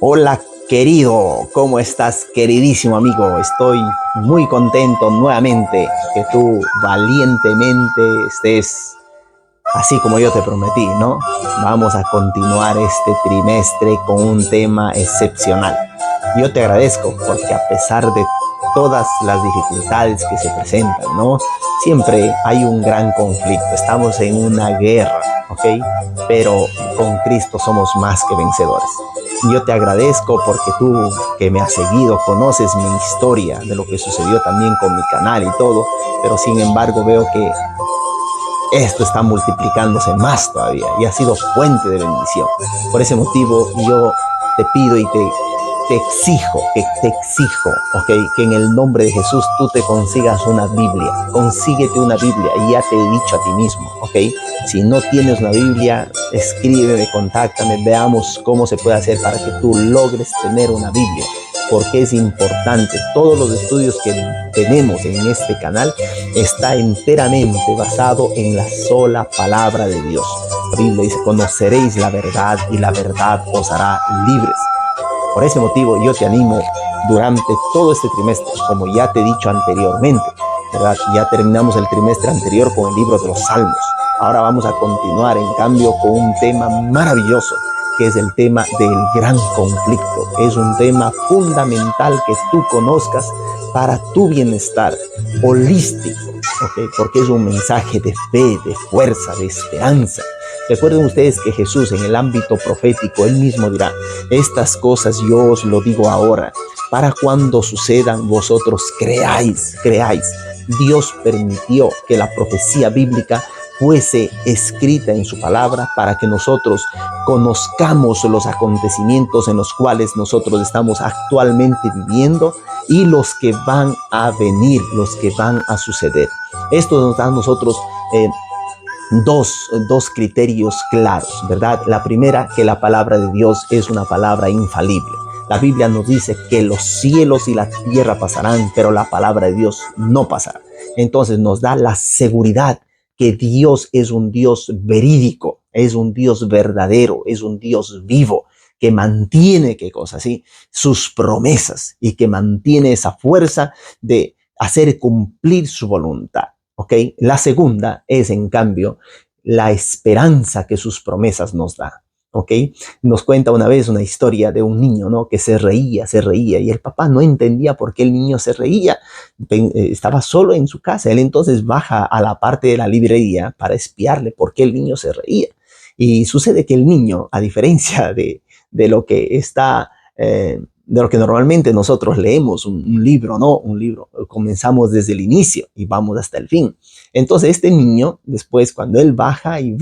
Hola querido, ¿cómo estás queridísimo amigo? Estoy muy contento nuevamente que tú valientemente estés así como yo te prometí, ¿no? Vamos a continuar este trimestre con un tema excepcional. Yo te agradezco porque a pesar de todas las dificultades que se presentan, ¿no? Siempre hay un gran conflicto, estamos en una guerra, ¿ok? Pero con Cristo somos más que vencedores. Yo te agradezco porque tú que me has seguido, conoces mi historia de lo que sucedió también con mi canal y todo, pero sin embargo veo que esto está multiplicándose más todavía y ha sido fuente de bendición. Por ese motivo yo te pido y te exijo, ¿ok? Que en el nombre de Jesús tú te consigas una Biblia. Consíguete una Biblia y ya te he dicho a ti mismo, ¿ok? Si no tienes una Biblia, escríbeme, contáctame, veamos cómo se puede hacer para que tú logres tener una Biblia. Porque es importante, todos los estudios que tenemos en este canal está enteramente basado en la sola palabra de Dios. La Biblia dice, conoceréis la verdad y la verdad os hará libres. Por ese motivo yo te animo durante todo este trimestre, como ya te he dicho anteriormente, ¿verdad? Ya terminamos el trimestre anterior con el libro de los Salmos. Ahora vamos a continuar, en cambio, con un tema maravilloso, que es el tema del gran conflicto. Es un tema fundamental que tú conozcas para tu bienestar holístico, ¿ok? Porque es un mensaje de fe, de fuerza, de esperanza. Recuerden ustedes que Jesús en el ámbito profético, él mismo dirá, estas cosas yo os lo digo ahora, para cuando sucedan vosotros creáis. Dios permitió que la profecía bíblica fuese escrita en su palabra para que nosotros conozcamos los acontecimientos en los cuales nosotros estamos actualmente viviendo y los que van a venir, los que van a suceder. Esto nos da a nosotros dos criterios claros, ¿verdad? La primera, que la palabra de Dios es una palabra infalible. La Biblia nos dice que los cielos y la tierra pasarán, pero la palabra de Dios no pasará. Entonces nos da la seguridad que Dios es un Dios verídico, es un Dios verdadero, es un Dios vivo, que mantiene, ¿qué cosa? ¿Sí? Sus promesas y que mantiene esa fuerza de hacer cumplir su voluntad. ¿Ok? La segunda es, en cambio, la esperanza que sus promesas nos da. ¿Ok? Nos cuenta una vez una historia de un niño, ¿no? Que se reía, y el papá no entendía por qué el niño se reía. Estaba solo en su casa. Él entonces baja a la parte de la librería para espiarle por qué el niño se reía. Y sucede que el niño, a diferencia de lo que está... de lo que normalmente nosotros leemos un libro, ¿no? Un libro, comenzamos desde el inicio y vamos hasta el fin. Entonces este niño, después cuando él baja y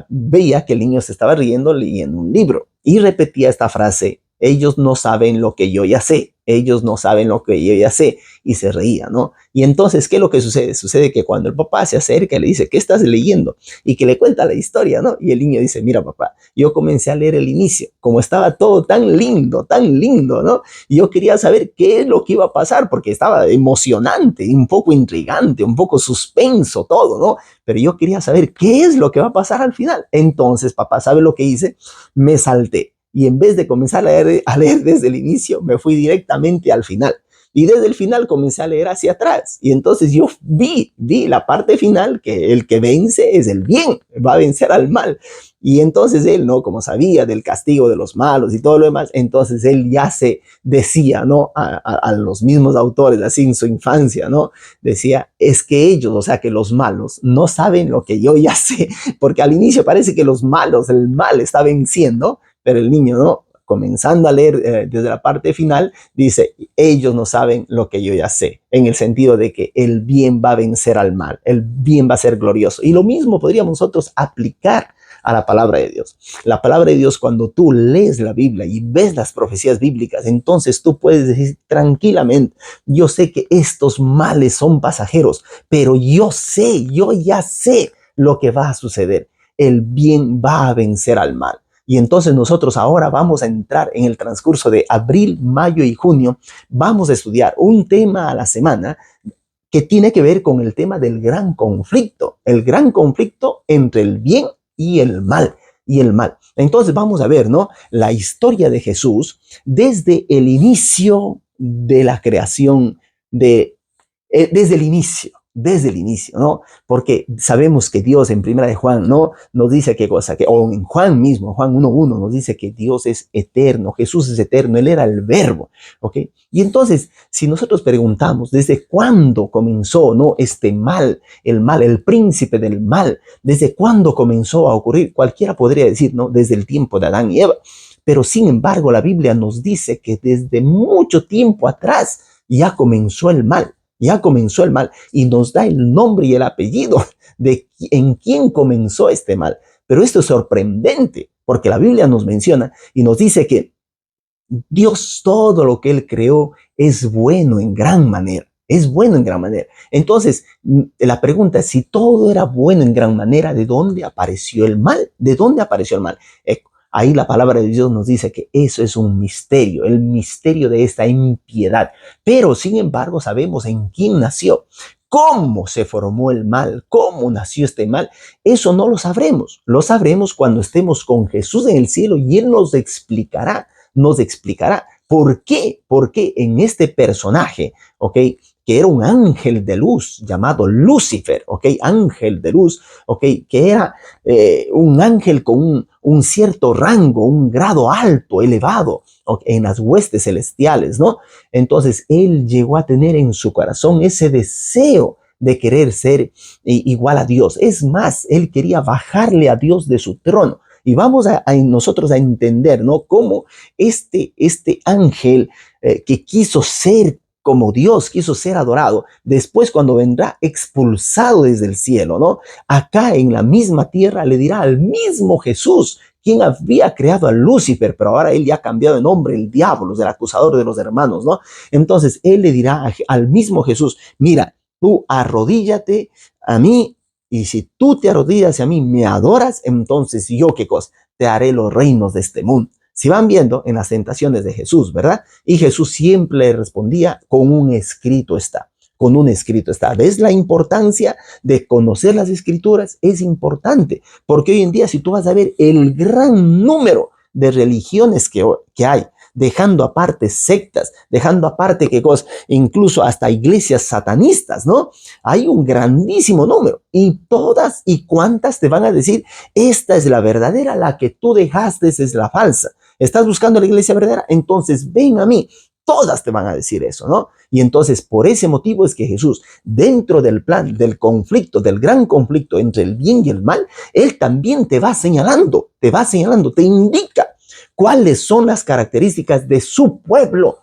veía que el niño se estaba riendo leyendo un libro y repetía esta frase, ellos no saben lo que yo ya sé, ellos no saben lo que yo ya sé, y se reía, ¿no? Y entonces, ¿qué es lo que sucede? Sucede que cuando el papá se acerca y le dice, ¿qué estás leyendo? Y que le cuenta la historia, ¿no? Y el niño dice, mira papá, yo comencé a leer el inicio, como estaba todo tan lindo, ¿no? Y yo quería saber qué es lo que iba a pasar, porque estaba emocionante, un poco intrigante, un poco suspenso todo, ¿no? Pero yo quería saber qué es lo que va a pasar al final. Entonces, papá, ¿sabe lo que hice? Me salté. Y en vez de comenzar a leer desde el inicio, me fui directamente al final. Y desde el final comencé a leer hacia atrás. Y entonces yo vi la parte final, que el que vence es el bien, va a vencer al mal. Y entonces él, ¿no? Como sabía del castigo de los malos y todo lo demás, entonces él ya se decía, ¿no? A los mismos autores, así en su infancia, ¿no? Decía, es que ellos, o sea, que los malos no saben lo que yo ya sé, porque al inicio parece que los malos, el mal está venciendo, pero el niño, ¿no? Comenzando a leer desde la parte final, dice, ellos no saben lo que yo ya sé, en el sentido de que el bien va a vencer al mal, el bien va a ser glorioso. Y lo mismo podríamos nosotros aplicar a la palabra de Dios. La palabra de Dios, cuando tú lees la Biblia y ves las profecías bíblicas, entonces tú puedes decir tranquilamente, yo sé que estos males son pasajeros, pero yo ya sé lo que va a suceder. El bien va a vencer al mal. Y entonces nosotros ahora vamos a entrar en el transcurso de abril, mayo y junio, vamos a estudiar un tema a la semana que tiene que ver con el tema del gran conflicto, el gran conflicto entre el bien y el mal. y el mal. Entonces vamos a ver, ¿no? La historia de Jesús desde el inicio de la creación, desde el inicio, ¿no? Porque sabemos que Dios en Primera de Juan, ¿no? Nos dice qué cosa, o en Juan mismo, Juan 1:1 nos dice que Dios es eterno, Jesús es eterno, Él era el verbo, ¿ok? Y entonces, si nosotros preguntamos desde cuándo comenzó, ¿no? Este mal, el príncipe del mal, desde cuándo comenzó a ocurrir, cualquiera podría decir, ¿no? Desde el tiempo de Adán y Eva. Pero sin embargo, la Biblia nos dice que desde mucho tiempo atrás ya comenzó el mal. Ya comenzó el mal y nos da el nombre y el apellido de en quién comenzó este mal. Pero esto es sorprendente porque la Biblia nos menciona y nos dice que Dios todo lo que Él creó es bueno en gran manera. Es bueno en gran manera. Entonces, la pregunta es, si todo era bueno en gran manera, ¿de dónde apareció el mal? ¿De dónde apareció el mal? Ahí la palabra de Dios nos dice que eso es un misterio, el misterio de esta impiedad. Pero, sin embargo, sabemos en quién nació. ¿Cómo se formó el mal? ¿Cómo nació este mal? Eso no lo sabremos. Lo sabremos cuando estemos con Jesús en el cielo y Él nos explicará. ¿Por qué? Porque en este personaje, ¿ok? Que era un ángel de luz llamado Lucifer, ¿ok? Ángel de luz, ¿ok? Que era un ángel con un cierto rango, un grado alto, elevado, ¿okay? En las huestes celestiales, ¿no? Entonces, él llegó a tener en su corazón ese deseo de querer ser igual a Dios. Es más, él quería bajarle a Dios de su trono. Y vamos a nosotros a entender, ¿no? Cómo este ángel que quiso ser como Dios, quiso ser adorado, después cuando vendrá expulsado desde el cielo, ¿no? Acá en la misma tierra le dirá al mismo Jesús, quien había creado a Lucifer, pero ahora él ya ha cambiado de nombre, el diablo, el acusador de los hermanos, ¿no? Entonces él le dirá al mismo Jesús, mira, tú arrodíllate a mí, y si tú te arrodillas a mí, me adoras, entonces yo, ¿qué cosa? Te haré los reinos de este mundo. Si van viendo en las tentaciones de Jesús, ¿verdad? Y Jesús siempre le respondía, con un escrito está. Con un escrito está. ¿Ves la importancia de conocer las escrituras? Es importante, porque hoy en día, si tú vas a ver el gran número de religiones que hay, dejando aparte sectas, dejando aparte qué cosas, incluso hasta iglesias satanistas, ¿no? Hay un grandísimo número y todas y cuantas te van a decir, esta es la verdadera, la que tú dejaste es la falsa. ¿Estás buscando la iglesia verdadera? Entonces ven a mí. Todas te van a decir eso, ¿no? Y entonces por ese motivo es que Jesús, dentro del plan, del conflicto, del gran conflicto entre el bien y el mal, Él también te va señalando, te indica cuáles son las características de su pueblo,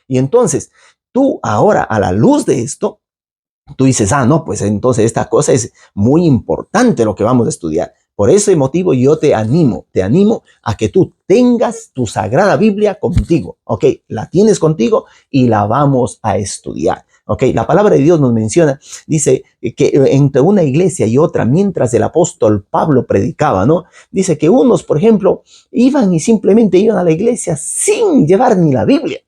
Y entonces tú ahora, a la luz de esto, tú dices, no, pues entonces esta cosa es muy importante lo que vamos a estudiar. Por ese motivo yo te animo a que tú tengas tu Sagrada Biblia contigo, ¿ok? La tienes contigo y la vamos a estudiar, ¿ok? La palabra de Dios nos menciona, dice que entre una iglesia y otra, mientras el apóstol Pablo predicaba, ¿no? Dice que unos, por ejemplo, iban y simplemente iban a la iglesia sin llevar ni la Biblia,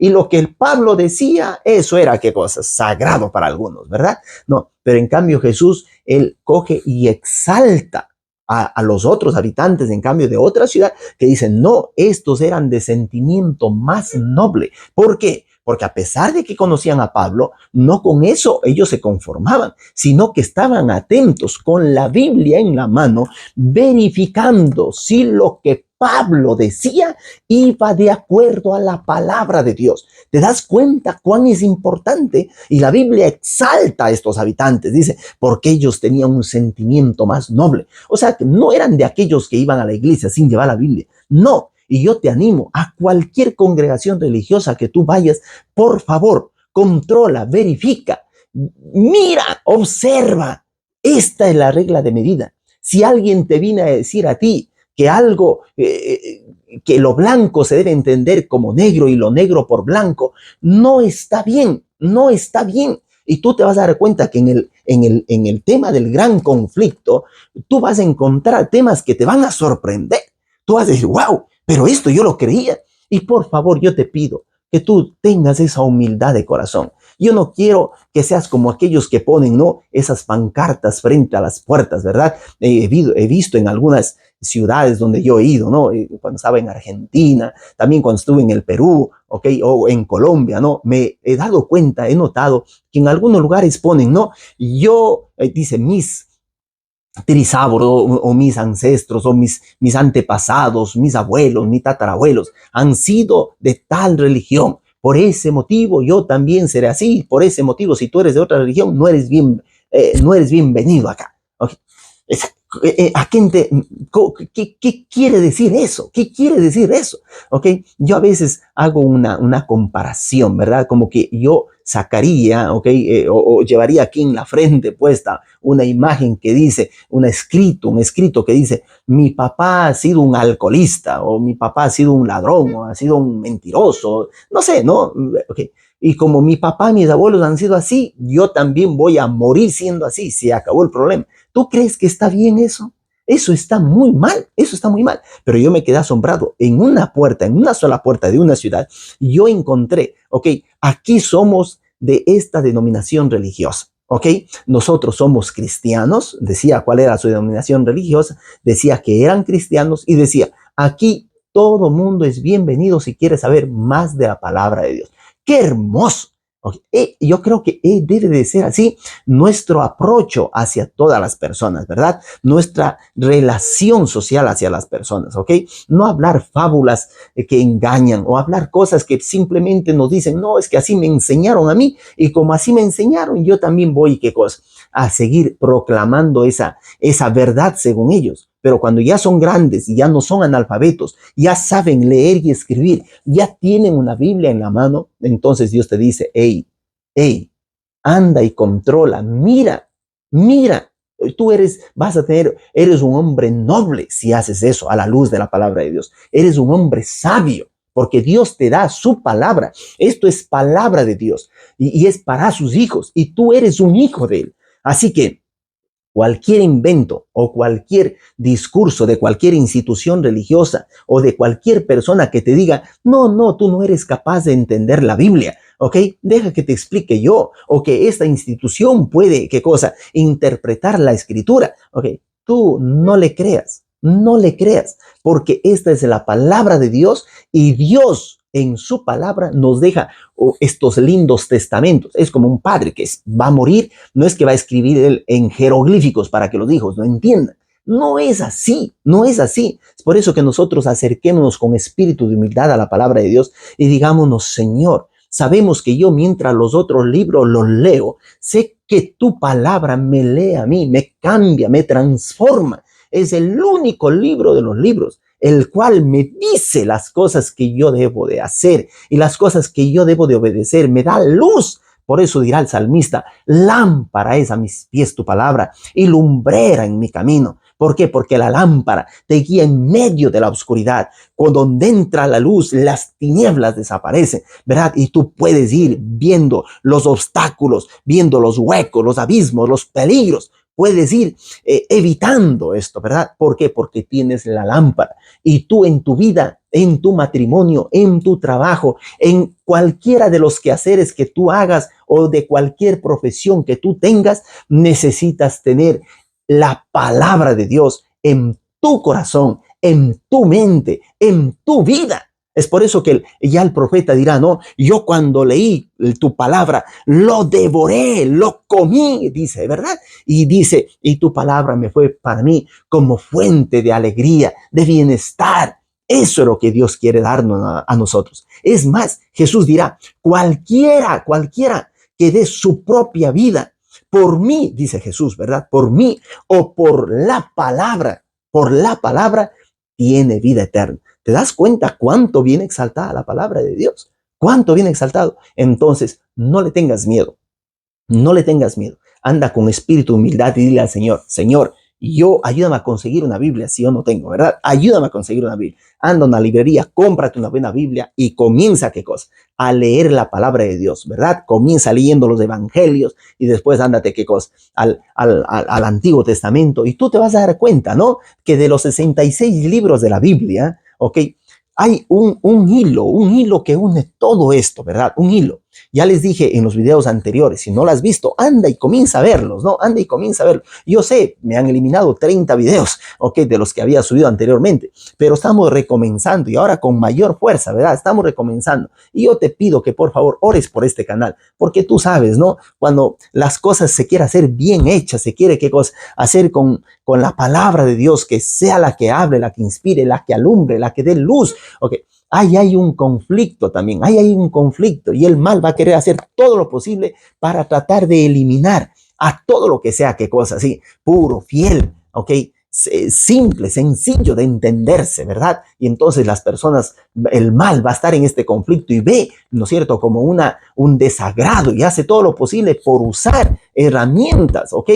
y lo que el Pablo decía, eso era, ¿qué cosa? Sagrado para algunos, ¿verdad? No, pero en cambio Jesús, él coge y exalta a los otros habitantes, en cambio, de otra ciudad, que dicen, no, estos eran de sentimiento más noble. ¿Por qué? Porque a pesar de que conocían a Pablo, no con eso ellos se conformaban, sino que estaban atentos con la Biblia en la mano, verificando si lo que Pablo decía iba de acuerdo a la palabra de Dios. ¿Te das cuenta cuán es importante? Y la Biblia exalta a estos habitantes, dice, porque ellos tenían un sentimiento más noble. O sea, que no eran de aquellos que iban a la iglesia sin llevar la Biblia. No. Y yo te animo a cualquier congregación religiosa que tú vayas, por favor, controla, verifica, mira, observa. Esta es la regla de medida. Si alguien te viene a decir a ti que algo, que lo blanco se debe entender como negro y lo negro por blanco, no está bien, no está bien. Y tú te vas a dar cuenta que en el tema del gran conflicto, tú vas a encontrar temas que te van a sorprender. Tú vas a decir, wow, pero esto yo lo creía. Y por favor, yo te pido que tú tengas esa humildad de corazón. Yo no quiero que seas como aquellos que ponen, ¿no?, esas pancartas frente a las puertas, ¿verdad? He visto en algunas ciudades donde yo he ido, ¿no? Cuando estaba en Argentina, también cuando estuve en el Perú, ¿ok? O en Colombia, ¿no? Me he dado cuenta, he notado que en algunos lugares ponen, ¿no? Yo, dice, mis trisábulos o mis ancestros o mis antepasados, mis abuelos, mis tatarabuelos han sido de tal religión. Por ese motivo yo también seré así. Por ese motivo, si tú eres de otra religión, no eres bienvenido acá. Okay. ¿A quién qué quiere decir eso? ¿Qué quiere decir eso? ¿Ok? Yo a veces hago una comparación, ¿verdad? Como que yo sacaría, ¿ok? O llevaría aquí en la frente puesta una imagen que dice, un escrito que dice, mi papá ha sido un alcoholista, o mi papá ha sido un ladrón, o ha sido un mentiroso, no sé, ¿no? ¿Ok? Y como mi papá y mis abuelos han sido así, yo también voy a morir siendo así. Se acabó el problema. ¿Tú crees que está bien eso? Eso está muy mal, eso está muy mal. Pero yo me quedé asombrado. En una sola puerta de una ciudad, yo encontré, ok, aquí somos de esta denominación religiosa. ¿Ok? Nosotros somos cristianos, decía cuál era su denominación religiosa, decía que eran cristianos y decía, aquí todo mundo es bienvenido si quiere saber más de la palabra de Dios. ¡Qué hermoso! Okay. Yo creo que debe de ser así nuestro aprocho hacia todas las personas, ¿verdad? Nuestra relación social hacia las personas, ¿ok? No hablar fábulas que engañan o hablar cosas que simplemente nos dicen, no, es que así me enseñaron a mí y como así me enseñaron, yo también voy, ¿qué cosa? A seguir proclamando esa verdad según ellos. Pero cuando ya son grandes y ya no son analfabetos, ya saben leer y escribir, ya tienen una Biblia en la mano, entonces Dios te dice, hey, anda y controla, mira, eres un hombre noble si haces eso a la luz de la palabra de Dios. Eres un hombre sabio porque Dios te da su palabra. Esto es palabra de Dios y es para sus hijos y tú eres un hijo de él. Así que cualquier invento o cualquier discurso de cualquier institución religiosa o de cualquier persona que te diga, no, tú no eres capaz de entender la Biblia, ¿ok? Deja que te explique yo, o que esta institución puede, ¿qué cosa? Interpretar la escritura, ¿ok? Tú no le creas, porque esta es la palabra de Dios y Dios en su palabra nos deja estos lindos testamentos. Es como un padre que va a morir, no es que va a escribir él en jeroglíficos para que los hijos no entiendan. No es así, no es así. Es por eso que nosotros acerquémonos con espíritu de humildad a la palabra de Dios y digámonos, Señor, sabemos que yo mientras los otros libros los leo, sé que tu palabra me lee a mí, me cambia, me transforma. Es el único libro de los libros, el cual me dice las cosas que yo debo de hacer y las cosas que yo debo de obedecer, me da luz. Por eso dirá el salmista, lámpara es a mis pies tu palabra y lumbrera en mi camino. ¿Por qué? Porque la lámpara te guía en medio de la oscuridad. Cuando donde entra la luz, las tinieblas desaparecen, ¿verdad? Y tú puedes ir viendo los obstáculos, viendo los huecos, los abismos, los peligros. Puedes ir evitando esto, ¿verdad? ¿Por qué? Porque tienes la lámpara. Y tú en tu vida, en tu matrimonio, en tu trabajo, en cualquiera de los quehaceres que tú hagas o de cualquier profesión que tú tengas, necesitas tener la palabra de Dios en tu corazón, en tu mente, en tu vida. Es por eso que ya el profeta dirá, no, yo cuando leí tu palabra, lo devoré, lo comí, dice, ¿verdad? Y dice, y tu palabra me fue para mí como fuente de alegría, de bienestar. Eso es lo que Dios quiere darnos a nosotros. Es más, Jesús dirá, cualquiera que dé su propia vida por mí, dice Jesús, ¿verdad? Por mí o por la palabra, tiene vida eterna. ¿Te das cuenta cuánto viene exaltada la palabra de Dios? ¿Cuánto viene exaltado? Entonces, no le tengas miedo. No le tengas miedo. Anda con espíritu de humildad y dile al Señor, Señor, yo ayúdame a conseguir una Biblia si yo no tengo, ¿verdad? Ayúdame a conseguir una Biblia. Anda a una librería, cómprate una buena Biblia y comienza, ¿qué cosa? A leer la palabra de Dios, ¿verdad? Comienza leyendo los evangelios y después ándate, ¿qué cosa? Al Antiguo Testamento y tú te vas a dar cuenta, ¿no? Que de los 66 libros de la Biblia, ¿ok? Hay un hilo que une todo esto, ¿verdad? Un hilo. Ya les dije en los videos anteriores, si no lo has visto, anda y comienza a verlos, ¿no? Anda y comienza a verlos. Yo sé, me han eliminado 30 videos, ¿ok? De los que había subido anteriormente, pero estamos recomenzando y ahora con mayor fuerza, ¿verdad? Estamos recomenzando. Y yo te pido que por favor ores por este canal, porque tú sabes, ¿no? Cuando las cosas se quieren hacer bien hechas, se quiere ¿qué cosa? Hacer con la palabra de Dios, que sea la que hable, la que inspire, la que alumbre, la que dé luz, ¿ok? Ahí hay un conflicto también, ahí hay un conflicto y el mal va a querer hacer todo lo posible para tratar de eliminar a todo lo que sea, qué cosa así, puro, fiel, ¿ok? Simple, sencillo de entenderse, ¿verdad? Y entonces las personas, el mal va a estar en este conflicto y ve, ¿no es cierto?, como un desagrado y hace todo lo posible por usar herramientas, ¿ok?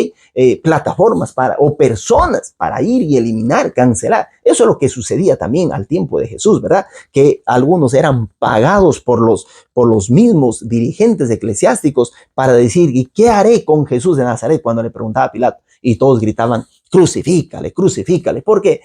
Plataformas o personas para ir y eliminar, cancelar. Eso es lo que sucedía también al tiempo de Jesús, ¿verdad? Que algunos eran pagados por los mismos dirigentes eclesiásticos para decir, ¿y qué haré con Jesús de Nazaret? Cuando le preguntaba a Pilato y todos gritaban, crucifícale, crucifícale. ¿Por qué?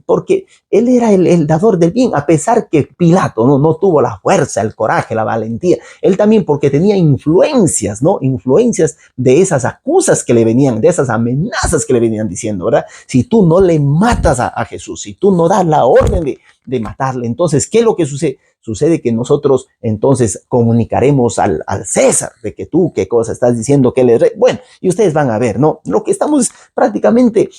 Porque él era el dador del bien, a pesar que Pilato no tuvo la fuerza, el coraje, la valentía. Él también porque tenía influencias, ¿no? Influencias de esas acusas que le venían, de esas amenazas que le venían diciendo, ¿verdad? Si tú no le matas a Jesús, si tú no das la orden de matarle, entonces, ¿qué es lo que sucede? Sucede que nosotros entonces comunicaremos al César de que tú qué cosa estás diciendo, que él es rey. Bueno, y ustedes van a ver, ¿no? Lo que estamos prácticamente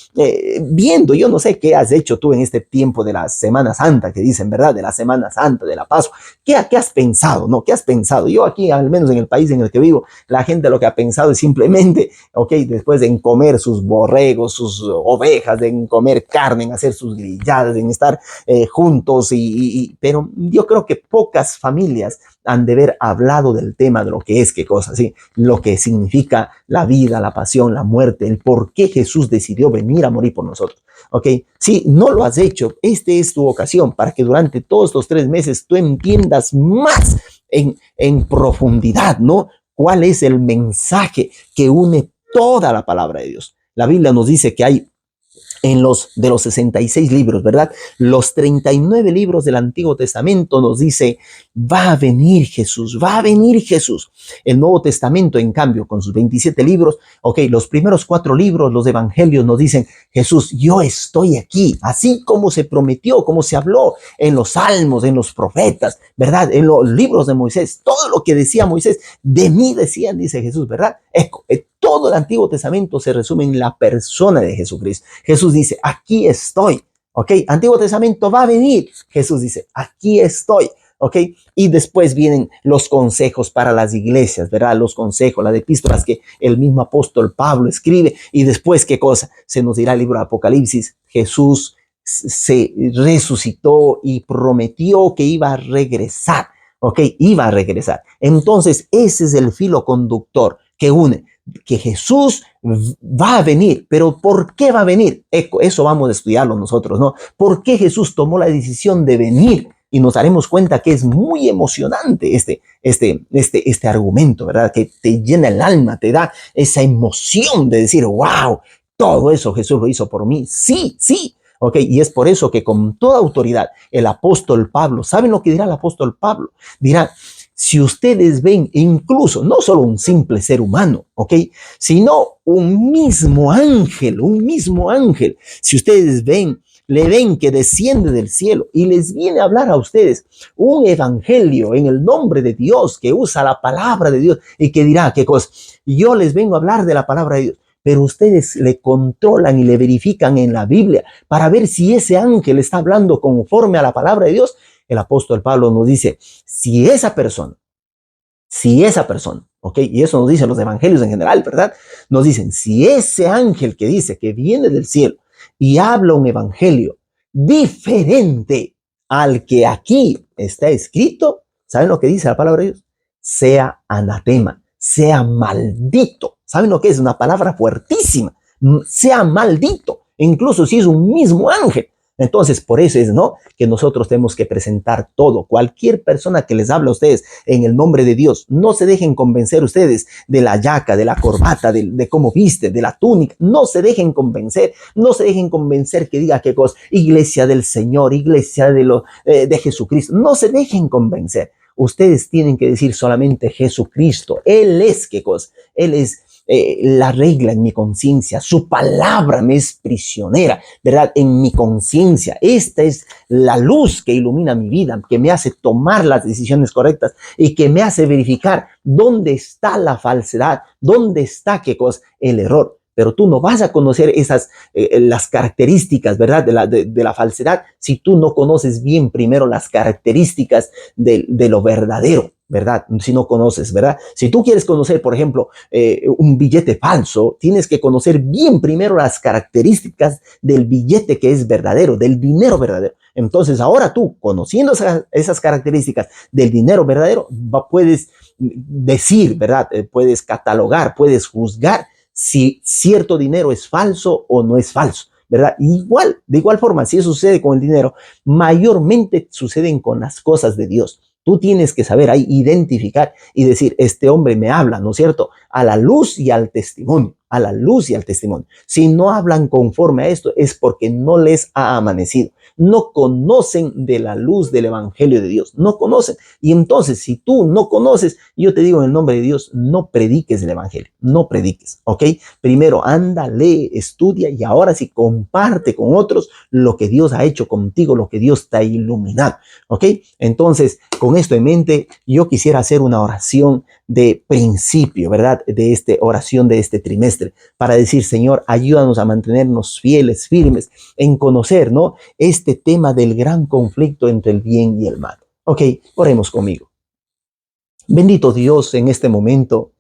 viendo, yo no sé qué has hecho tú en este tiempo de la Semana Santa, que dicen, ¿verdad? De la Semana Santa, de la Pascua. ¿Qué has pensado, no? ¿Qué has pensado? Yo aquí, al menos en el país en el que vivo, la gente lo que ha pensado es simplemente, ok, después de en comer sus borregos, sus ovejas, en comer carne, en hacer sus grilladas, en estar juntos, pero yo creo que pocas familias han de haber hablado del tema de lo que es, qué cosa, ¿sí? Lo que significa la vida, la pasión, la muerte, el por qué Jesús decidió venir a morir por nosotros, ¿ok? Si no lo has hecho, esta es tu ocasión para que durante todos estos 3 meses tú entiendas más en profundidad, ¿no? ¿Cuál es el mensaje que une toda la palabra de Dios? La Biblia nos dice que hay de los 66 libros, ¿verdad? Los 39 libros del Antiguo Testamento nos dice, va a venir Jesús, va a venir Jesús. El Nuevo Testamento, en cambio, con sus 27 libros, ok, los primeros 4 libros, los evangelios nos dicen, Jesús, yo estoy aquí, así como se prometió, como se habló en los salmos, en los profetas, ¿verdad? En los libros de Moisés, todo lo que decía Moisés, de mí decían, dice Jesús, ¿verdad? Todo el Antiguo Testamento se resume en la persona de Jesucristo. Jesús dice, aquí estoy, ¿ok? Antiguo Testamento va a venir. Jesús dice, aquí estoy, ¿ok? Y después vienen los consejos para las iglesias, ¿verdad? Los consejos, las epístolas que el mismo apóstol Pablo escribe. Y después, ¿qué cosa? Se nos dirá el libro de Apocalipsis. Jesús se resucitó y prometió que iba a regresar, ¿ok? Iba a regresar. Entonces, ese es el filo conductor que une que Jesús va a venir, pero ¿por qué va a venir? Eso vamos a estudiarlo nosotros, ¿no? ¿Por qué Jesús tomó la decisión de venir? Y nos daremos cuenta que es muy emocionante este argumento, ¿verdad? Que te llena el alma, te da esa emoción de decir, wow, todo eso Jesús lo hizo por mí. Sí, sí. Ok, y es por eso que con toda autoridad el apóstol Pablo, ¿saben lo que dirá el apóstol Pablo? Dirá, si ustedes ven incluso no solo un simple ser humano, ¿ok? Sino un mismo ángel, si ustedes le ven que desciende del cielo y les viene a hablar a ustedes un evangelio en el nombre de Dios, que usa la palabra de Dios y que dirá, ¿qué cosa? Yo les vengo a hablar de la palabra de Dios, pero ustedes le controlan y le verifican en la Biblia para ver si ese ángel está hablando conforme a la palabra de Dios. El apóstol Pablo nos dice, si esa persona, ¿ok? Y eso nos dicen los evangelios en general, ¿verdad? Nos dicen, si ese ángel que dice que viene del cielo y habla un evangelio diferente al que aquí está escrito, ¿saben lo que dice la palabra de Dios? Sea anatema, sea maldito. ¿Saben lo que es? Una palabra fuertísima. Sea maldito, incluso si es un mismo ángel. Entonces, por eso es, ¿no?, que nosotros tenemos que presentar todo. Cualquier persona que les hable a ustedes en el nombre de Dios, no se dejen convencer ustedes de la yaca, de la corbata, de cómo viste, de la túnica. No se dejen convencer, no se dejen convencer que diga qué cosa, iglesia del Señor, iglesia de Jesucristo. No se dejen convencer. Ustedes tienen que decir solamente Jesucristo. Él es qué cosa, Él es la regla en mi conciencia, su palabra me es prisionera, ¿verdad? En mi conciencia, esta es la luz que ilumina mi vida, que me hace tomar las decisiones correctas y que me hace verificar dónde está la falsedad, dónde está, qué cosa, el error. Pero tú no vas a conocer esas, las características, ¿verdad?, de la falsedad, si tú no conoces bien primero las características de lo verdadero, ¿verdad? Si no conoces, ¿verdad? Si tú quieres conocer, por ejemplo, un billete falso, tienes que conocer bien primero las características del billete que es verdadero, del dinero verdadero. Entonces, ahora tú, conociendo esas características del dinero verdadero, puedes decir, ¿verdad? Puedes catalogar, puedes juzgar si cierto dinero es falso o no es falso, ¿verdad? Igual, de igual forma, si eso sucede con el dinero, mayormente suceden con las cosas de Dios. Tú tienes que saber ahí identificar y decir, este hombre me habla, ¿no es cierto?, a la luz y al testimonio, a la luz y al testimonio. Si no hablan conforme a esto, es porque no les ha amanecido. No conocen de la luz del evangelio de Dios, no conocen. Y entonces, si tú no conoces, yo te digo en el nombre de Dios, no prediques el evangelio, no prediques, ¿ok? Primero anda, lee, estudia y ahora sí comparte con otros lo que Dios ha hecho contigo, lo que Dios te ha iluminado, ¿ok? Entonces, con esto en mente, yo quisiera hacer una oración de principio, ¿verdad? De esta oración de este trimestre, para decir, Señor, ayúdanos a mantenernos fieles, firmes, en conocer, ¿no?, este tema del gran conflicto entre el bien y el mal. Ok, oremos conmigo. Bendito Dios, en este momento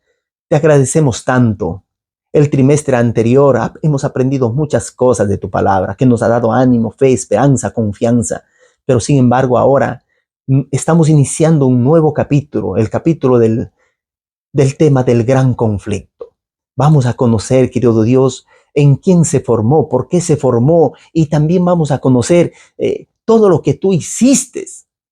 te agradecemos tanto. El trimestre anterior hemos aprendido muchas cosas de tu palabra, que nos ha dado ánimo, fe, esperanza, confianza. Pero sin embargo ahora estamos iniciando un nuevo capítulo, el capítulo del tema del gran conflicto. Vamos a conocer, querido Dios, en quién se formó, por qué se formó, y también vamos a conocer todo lo que tú hiciste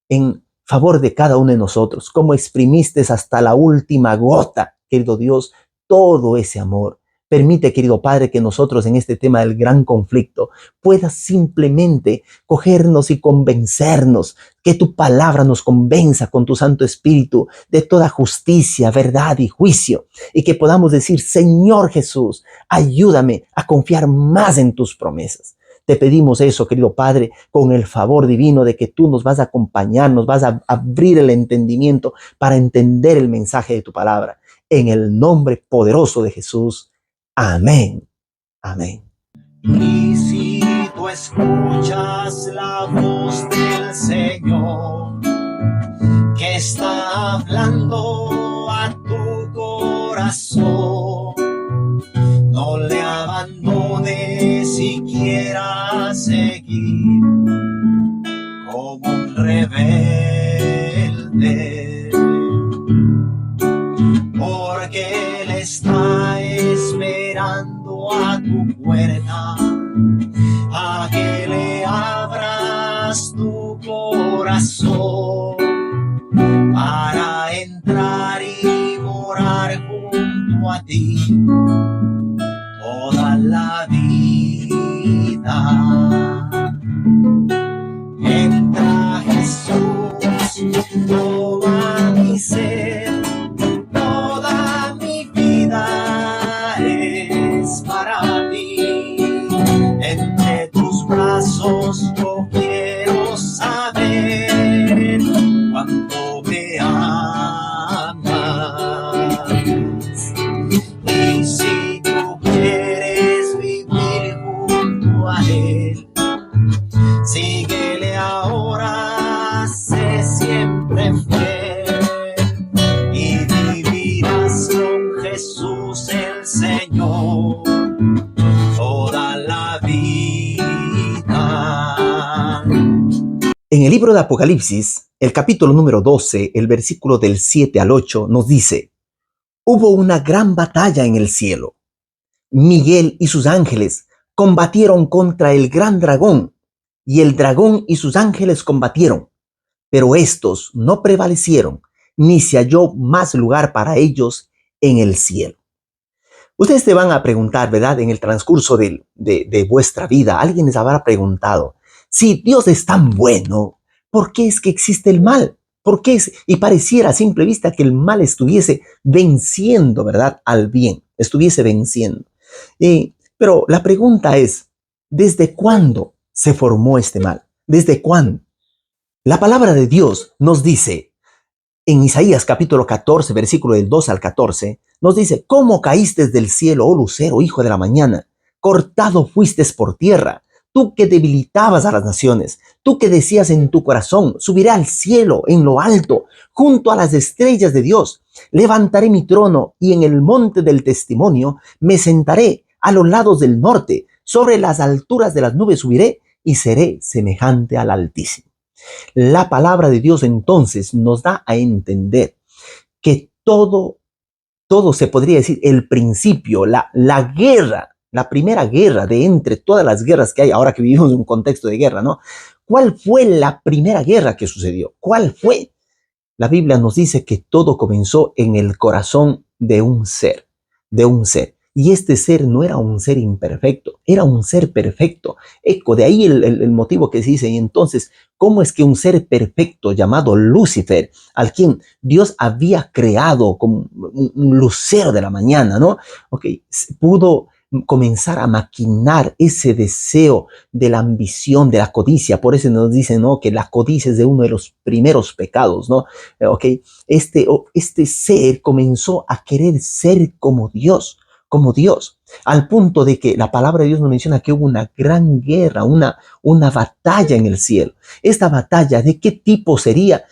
en favor de cada uno de nosotros, cómo exprimiste hasta la última gota, querido Dios, todo ese amor. Permite, querido Padre, que nosotros en este tema del gran conflicto puedas simplemente cogernos y convencernos, que tu palabra nos convenza con tu Santo Espíritu de toda justicia, verdad y juicio, y que podamos decir, Señor Jesús, ayúdame a confiar más en tus promesas. Te pedimos eso, querido Padre, con el favor divino de que tú nos vas a acompañar, nos vas a abrir el entendimiento para entender el mensaje de tu palabra. En el nombre poderoso de Jesús. Amén. Amén. Y si tú escuchas la voz del Señor que está hablando a tu corazón, no le abandones si quieras seguir como un rebelde, porque Él está esperando a tu puerta, a que le abras tu corazón para entrar y morar junto a ti toda la vida. Entra Jesús, toma mi ser, toda mi vida es para ti. Entre tus brazos yo quiero saber cuánto me amas. Y si tú quieres vivir junto a Él, síguele ahora, sé siempre fiel y vivirás con Jesús el Señor toda la vida. En el libro de Apocalipsis, el capítulo número 12, el versículo del 7 al 8, nos dice: hubo una gran batalla en el cielo. Miguel y sus ángeles combatieron contra el gran dragón. y el dragón y sus ángeles combatieron, pero estos no prevalecieron, ni se halló más lugar para ellos en el cielo. Ustedes te van a preguntar, ¿verdad? En el transcurso de vuestra vida, alguien les habrá preguntado, si Dios es tan bueno, ¿por qué es que existe el mal? ¿Por qué es? Y pareciera a simple vista que el mal estuviese venciendo, ¿verdad? Al bien, estuviese venciendo. Pero la pregunta es, ¿desde cuándo se formó este mal? ¿Desde cuándo? La palabra de Dios nos dice en Isaías capítulo 14, versículo del 2 al 14, nos dice, ¿cómo caíste del cielo, oh lucero, hijo de la mañana? Cortado fuiste por tierra, tú que debilitabas a las naciones, tú que decías en tu corazón, subiré al cielo en lo alto, junto a las estrellas de Dios, levantaré mi trono y en el monte del testimonio me sentaré a los lados del norte, sobre las alturas de las nubes subiré y seré semejante al Altísimo. La palabra de Dios entonces nos da a entender que todo se podría decir, el principio, la guerra, la primera guerra de entre todas las guerras que hay, ahora que vivimos en un contexto de guerra, ¿no? ¿Cuál fue la primera guerra que sucedió? ¿Cuál fue? La Biblia nos dice que todo comenzó en el corazón de un ser, de un ser. Y este ser no era un ser imperfecto, era un ser perfecto. Eco, de ahí el motivo que se dice, y entonces, ¿cómo es que un ser perfecto llamado Lucifer, al quien Dios había creado como un lucero de la mañana, ¿no? Ok, pudo comenzar a maquinar ese deseo de la ambición, de la codicia. Por eso nos dicen, ¿no?, que la codicia es de uno de los primeros pecados, ¿no? Ok, este ser comenzó a querer ser como Dios, al punto de que la palabra de Dios nos menciona que hubo una gran guerra, una batalla en el cielo. Esta batalla, ¿de qué tipo sería?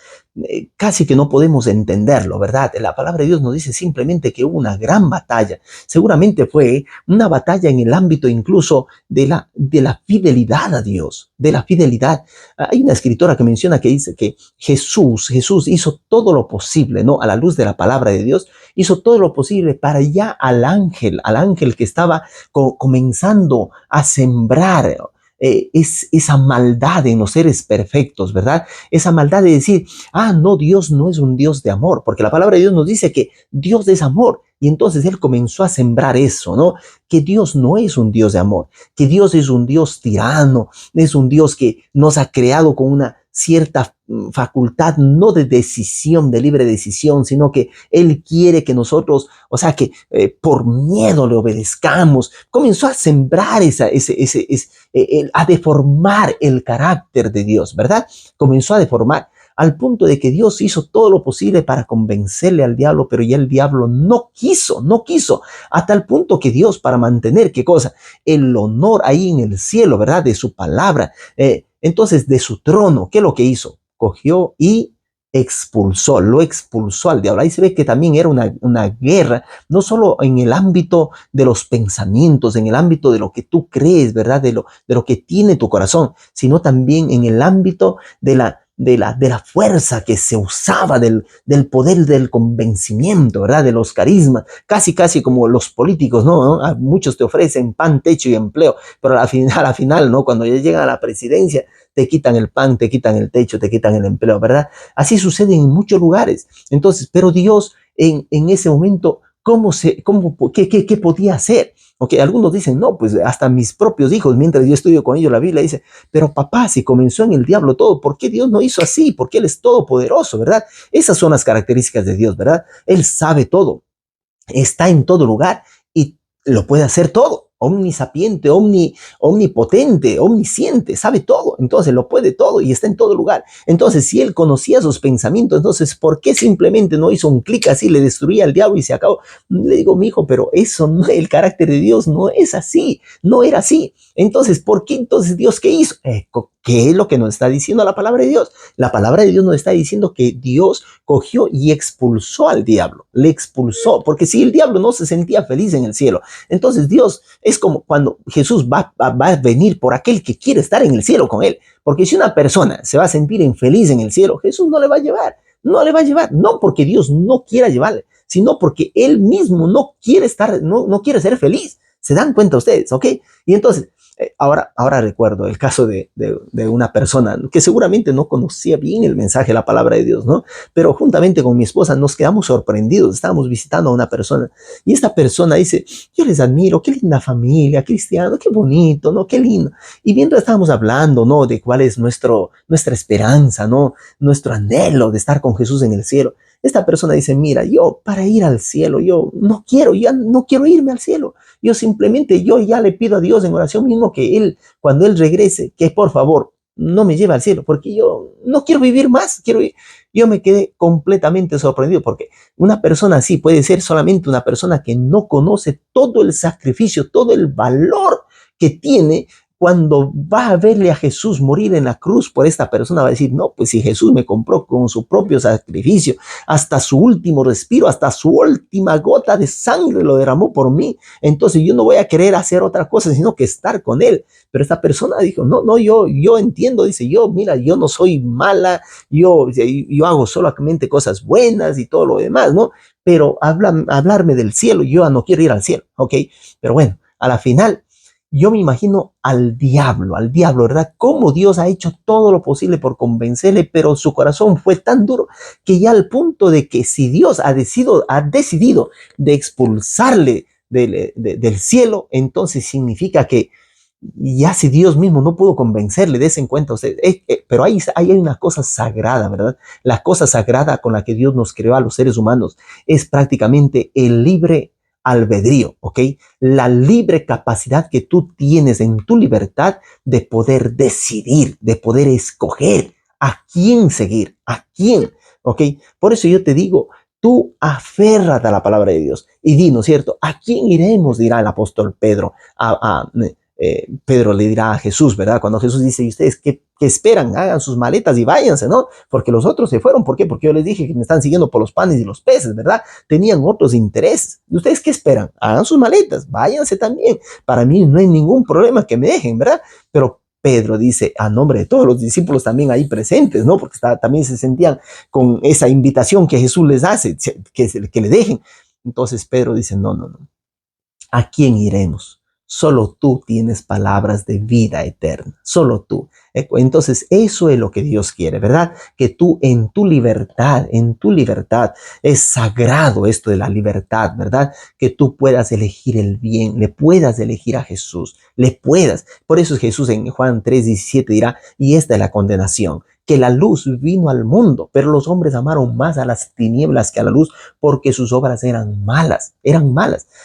Casi que no podemos entenderlo, ¿verdad? La palabra de Dios nos dice simplemente que hubo una gran batalla. Seguramente fue una batalla en el ámbito incluso de la fidelidad a Dios, de la fidelidad. Hay una escritora que menciona que dice que Jesús hizo todo lo posible, ¿no? A la luz de la palabra de Dios, hizo todo lo posible para ya al ángel que estaba comenzando a sembrar esa maldad en los seres perfectos, ¿verdad? Esa maldad de decir, no, Dios no es un Dios de amor, porque la palabra de Dios nos dice que Dios es amor. Y entonces él comenzó a sembrar eso, ¿no? Que Dios no es un Dios de amor, que Dios es un Dios tirano, es un Dios que nos ha creado con una cierta facultad, no de decisión, de libre decisión, sino que Él quiere que nosotros, o sea, que por miedo le obedezcamos. Comenzó a sembrar a deformar el carácter de Dios, ¿verdad? Comenzó a deformar al punto de que Dios hizo todo lo posible para convencerle al diablo, pero ya el diablo no quiso, hasta el punto que Dios, para mantener, ¿qué cosa? El honor ahí en el cielo, ¿verdad? De su palabra, entonces de su trono, ¿qué es lo que hizo? Cogió y lo expulsó al diablo. Ahí se ve que también era una guerra, no solo en el ámbito de los pensamientos, en el ámbito de lo que tú crees, ¿verdad? De lo que tiene tu corazón, sino también en el ámbito de la fuerza que se usaba, del poder del convencimiento, ¿verdad? De los carismas, casi como los políticos, ¿no? Muchos te ofrecen pan, techo y empleo, pero al final, ¿no? Cuando ya llegan a la presidencia, te quitan el pan, te quitan el techo, te quitan el empleo, ¿verdad? Así sucede en muchos lugares. Entonces, pero Dios en ese momento, ¿qué podía hacer? Ok, algunos dicen, no, pues hasta mis propios hijos, mientras yo estudio con ellos la Biblia, dice, pero papá, si comenzó en el diablo todo, ¿por qué Dios no hizo así? Porque Él es todopoderoso, ¿verdad? Esas son las características de Dios, ¿verdad? Él sabe todo, está en todo lugar y lo puede hacer todo. Omnisapiente, omnipotente, omnisciente, sabe todo, entonces lo puede todo y está en todo lugar. Entonces, si Él conocía sus pensamientos, entonces, ¿por qué simplemente no hizo un clic así, le destruía al diablo y se acabó? Le digo, mi hijo, pero eso no, el carácter de Dios no es así, no era así. Entonces, ¿por qué entonces Dios qué hizo? ¿Qué es lo que nos está diciendo la palabra de Dios? La palabra de Dios nos está diciendo que Dios cogió y expulsó al diablo, le expulsó, porque si el diablo no se sentía feliz en el cielo, entonces Dios es como cuando Jesús va a venir por aquel que quiere estar en el cielo con él, porque si una persona se va a sentir infeliz en el cielo, Jesús no le va a llevar, no porque Dios no quiera llevarle, sino porque él mismo no quiere estar, no quiere ser feliz. ¿Se dan cuenta ustedes? ¿Ok? Y entonces, Ahora recuerdo el caso de una persona que seguramente no conocía bien el mensaje de la palabra de Dios, ¿no? Pero juntamente con mi esposa nos quedamos sorprendidos, estábamos visitando a una persona y esta persona dice, yo les admiro, qué linda familia, cristiano, qué bonito, ¿no? Qué lindo. Y mientras estábamos hablando, ¿no? De cuál es nuestra esperanza, ¿no? Nuestro anhelo de estar con Jesús en el cielo. Esta persona dice, mira, yo para ir al cielo, yo ya no quiero irme al cielo. Yo ya le pido a Dios en oración mismo que Él, cuando Él regrese, que por favor no me lleve al cielo, porque yo no quiero vivir más, Yo me quedé completamente sorprendido, porque una persona así puede ser solamente una persona que no conoce todo el sacrificio, todo el valor que tiene. Cuando va a verle a Jesús morir en la cruz por esta persona, va a decir, no, pues si Jesús me compró con su propio sacrificio, hasta su último respiro, hasta su última gota de sangre lo derramó por mí, entonces yo no voy a querer hacer otra cosa, sino que estar con Él. Pero esta persona dijo, no, yo entiendo, dice, mira, yo no soy mala, yo hago solamente cosas buenas y todo lo demás, ¿no? Pero hablarme del cielo, yo no quiero ir al cielo, ¿ok? Pero bueno, a la final yo me imagino al diablo, ¿verdad? Cómo Dios ha hecho todo lo posible por convencerle, pero su corazón fue tan duro que ya al punto de que si Dios ha decidido de expulsarle del cielo, entonces significa que ya si Dios mismo no pudo convencerle, des en cuenta usted. Pero ahí hay una cosa sagrada, ¿verdad? La cosa sagrada con la que Dios nos creó a los seres humanos es prácticamente el libre albedrío, ¿ok? La libre capacidad que tú tienes en tu libertad de poder decidir, de poder escoger a quién seguir, a quién, ¿ok? Por eso yo te digo, tú aférrate a la palabra de Dios y di, ¿no es cierto? ¿A quién iremos? Dirá el apóstol Pedro. Pedro le dirá a Jesús, ¿verdad? Cuando Jesús dice, ¿y ustedes qué esperan? Hagan sus maletas y váyanse, ¿no? Porque los otros se fueron. ¿Por qué? Porque yo les dije que me están siguiendo por los panes y los peces, ¿verdad? Tenían otros intereses. ¿Y ustedes qué esperan? Hagan sus maletas, váyanse también. Para mí no hay ningún problema que me dejen, ¿verdad? Pero Pedro dice, a nombre de todos los discípulos también ahí presentes, ¿no? Porque también se sentían con esa invitación que Jesús les hace, que le dejen. Entonces Pedro dice, no. ¿A quién iremos? Solo tú tienes palabras de vida eterna, solo tú. Entonces eso es lo que Dios quiere, ¿verdad? Que tú en tu libertad, es sagrado esto de la libertad, ¿verdad? Que tú puedas elegir el bien, le puedas elegir a Jesús, le puedas. Por eso Jesús en Juan 3:17 dirá, y esta es la condenación, que la luz vino al mundo, pero los hombres amaron más a las tinieblas que a la luz porque sus obras eran malas.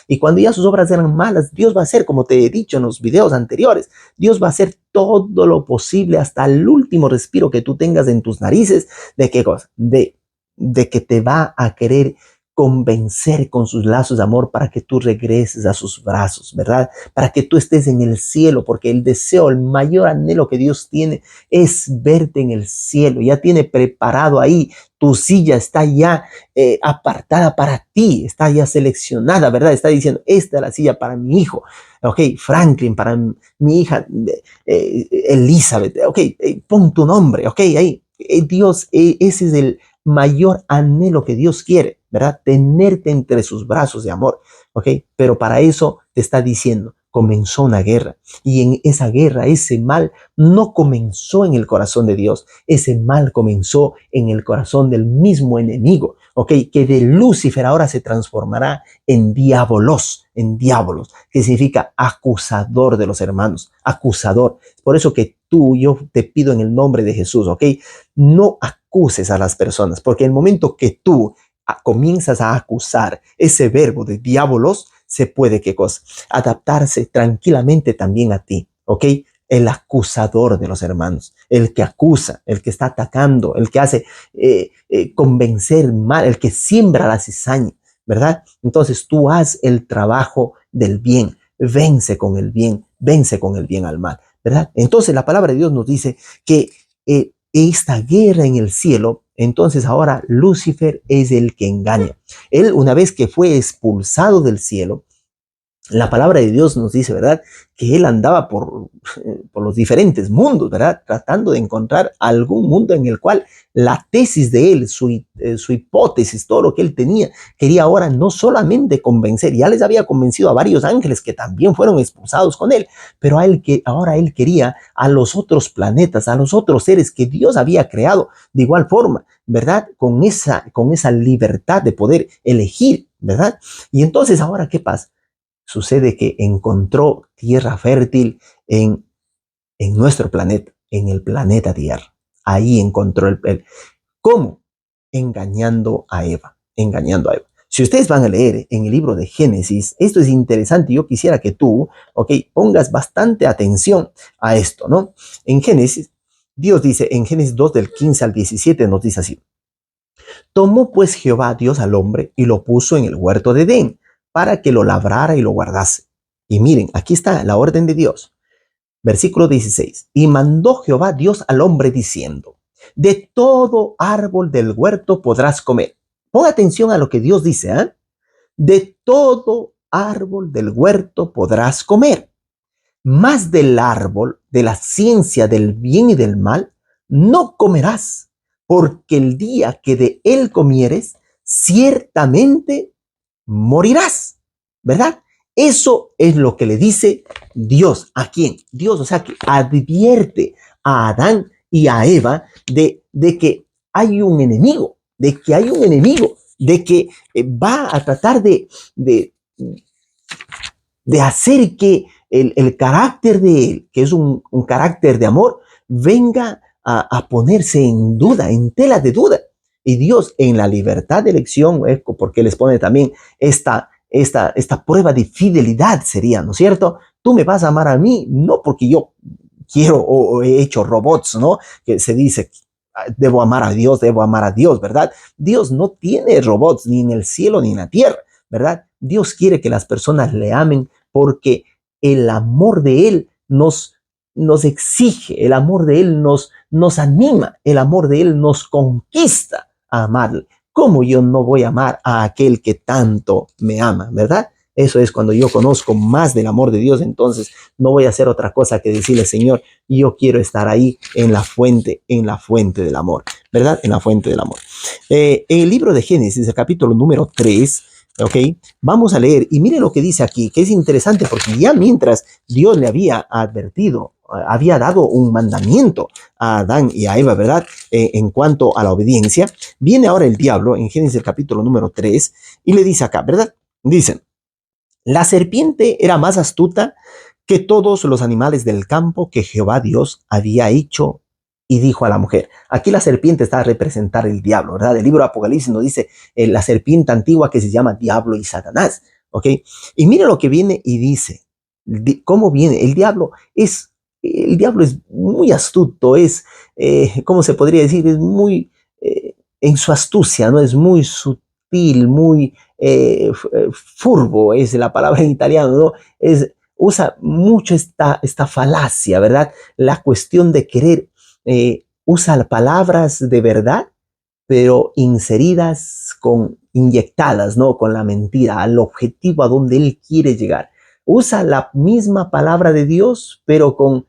Y cuando ya sus obras eran malas, Dios va a hacer, como te he dicho en los videos anteriores, Dios va a hacer todo lo posible hasta el último respiro que tú tengas en tus narices. ¿De qué cosa? De que te va a querer convencer con sus lazos de amor para que tú regreses a sus brazos, ¿verdad? Para que tú estés en el cielo, porque el deseo, el mayor anhelo que Dios tiene es verte en el cielo. Ya tiene preparado ahí, tu silla está ya apartada para ti, está ya seleccionada, ¿verdad? Está diciendo, esta es la silla para mi hijo, ok, Franklin, para mi hija Elizabeth, ok, pon tu nombre, ok, ahí. Dios, ese es el mayor anhelo que Dios quiere, ¿verdad? Tenerte entre sus brazos de amor, ¿ok? Pero para eso te está diciendo, comenzó una guerra y en esa guerra ese mal no comenzó en el corazón de Dios, ese mal comenzó en el corazón del mismo enemigo, ¿ok? Que de Lucifer ahora se transformará en diabolos, que significa acusador de los hermanos, acusador. Por eso que yo te pido en el nombre de Jesús, ¿ok? No acuses a las personas, porque en el momento que tú comienzas a acusar, ese verbo de diabolos se puede, ¿qué cosa? Adaptarse tranquilamente también a ti, ¿ok? El acusador de los hermanos, el que acusa, el que está atacando, el que hace convencer mal, el que siembra la cizaña, ¿verdad? Entonces tú haz el trabajo del bien, vence con el bien al mal, ¿verdad? Entonces la palabra de Dios nos dice que esta guerra en el cielo, entonces ahora Lucifer es el que engaña. Él, una vez que fue expulsado del cielo, La palabra de Dios nos dice, ¿verdad?, que él andaba por los diferentes mundos, ¿verdad?, tratando de encontrar algún mundo en el cual la tesis de él, su hipótesis, todo lo que él tenía, quería ahora no solamente convencer, ya les había convencido a varios ángeles que también fueron expulsados con él, pero ahora él quería a los otros planetas, a los otros seres que Dios había creado de igual forma, ¿verdad?, con esa libertad de poder elegir, ¿verdad? Y entonces, ¿ahora qué pasa? Sucede que encontró tierra fértil en nuestro planeta, en el planeta Tierra. Ahí encontró ¿cómo? Engañando a Eva, engañando a Eva. Si ustedes van a leer en el libro de Génesis, esto es interesante, yo quisiera que tú, pongas bastante atención a esto, ¿no? En Génesis, Dios dice, en Génesis 2 del 15 al 17 nos dice así: tomó pues Jehová Dios al hombre y lo puso en el huerto de Edén para que lo labrara y lo guardase. Y miren, aquí está la orden de Dios. Versículo 16. Y mandó Jehová Dios al hombre diciendo: de todo árbol del huerto podrás comer. Pon atención a lo que Dios dice, ¿eh? De todo árbol del huerto podrás comer, mas del árbol de la ciencia del bien y del mal no comerás, porque el día que de él comieres, ciertamente morirás, ¿verdad? Eso es lo que le dice Dios. ¿A quién? Dios, o sea, que advierte a Adán y a Eva de que hay un enemigo, de que hay un enemigo, de que va a tratar de hacer que el carácter de él, que es un carácter de amor, venga a ponerse en duda, en tela de duda. Y Dios, en la libertad de elección, porque les pone también esta prueba de fidelidad, sería, ¿no es cierto? Tú me vas a amar a mí, no porque yo quiero o he hecho robots, ¿no? Que se dice, debo amar a Dios, ¿verdad? Dios no tiene robots ni en el cielo ni en la tierra, ¿verdad? Dios quiere que las personas le amen porque el amor de Él nos exige, el amor de Él nos anima, el amor de Él nos conquista a amarle. ¿Cómo yo no voy a amar a aquel que tanto me ama, verdad? Eso es cuando yo conozco más del amor de Dios, entonces no voy a hacer otra cosa que decirle, Señor, yo quiero estar ahí en la fuente del amor, ¿verdad? En la fuente del amor. En el libro de Génesis, el capítulo número 3, ¿ok? Vamos a leer y mire lo que dice aquí, que es interesante porque ya mientras Dios le había advertido, había dado un mandamiento a Adán y a Eva, ¿verdad? En cuanto a la obediencia, viene ahora el diablo en Génesis capítulo número 3 y le dice acá, ¿verdad? Dicen, la serpiente era más astuta que todos los animales del campo que Jehová Dios había hecho y dijo a la mujer. Aquí la serpiente está a representar el diablo, ¿verdad? El libro de Apocalipsis nos dice la serpiente antigua que se llama Diablo y Satanás, ¿ok? Y mire lo que viene y dice, ¿cómo viene? El diablo es muy astuto, ¿cómo se podría decir? Es muy, en su astucia, ¿no? Es muy sutil, muy furbo, es la palabra en italiano, ¿no? Usa mucho esta falacia, ¿verdad? La cuestión de querer, usa palabras de verdad, pero inyectadas, ¿no? Con la mentira, al objetivo a donde él quiere llegar. Usa la misma palabra de Dios, pero con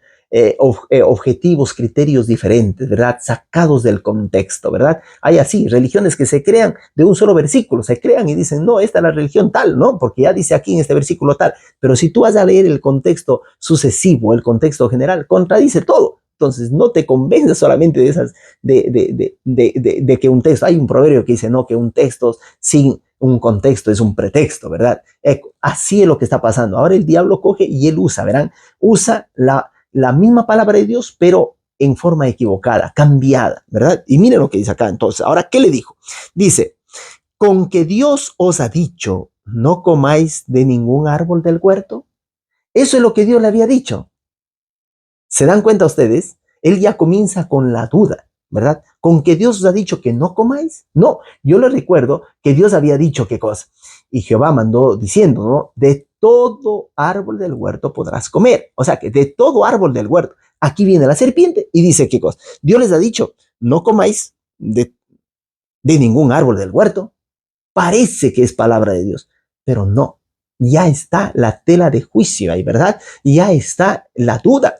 objetivos, criterios diferentes, ¿verdad? Sacados del contexto, ¿verdad? Hay así, religiones que se crean de un solo versículo, se crean y dicen, no, esta es la religión tal, ¿no? Porque ya dice aquí en este versículo tal, pero si tú vas a leer el contexto sucesivo, el contexto general, contradice todo. Entonces, no te convences solamente de que un texto, hay un proverbio que dice, no, que un texto sin un contexto es un pretexto, ¿verdad? Así es lo que está pasando. Ahora el diablo coge y él verán, usa la misma palabra de Dios, pero en forma equivocada, cambiada, ¿verdad? Y miren lo que dice acá. Entonces, ahora, ¿qué le dijo? Dice, con que Dios os ha dicho, no comáis de ningún árbol del huerto. Eso es lo que Dios le había dicho. ¿Se dan cuenta ustedes? Él ya comienza con la duda, ¿verdad? Con que Dios os ha dicho que no comáis. No, yo le recuerdo que Dios había dicho qué cosa. Y Jehová mandó diciendo, ¿no? De todo árbol del huerto podrás comer. O sea que de todo árbol del huerto. Aquí viene la serpiente y dice qué cosa. Dios les ha dicho, no comáis de ningún árbol del huerto. Parece que es palabra de Dios, pero no. Ya está la tela de juicio ahí, ¿verdad? Ya está la duda,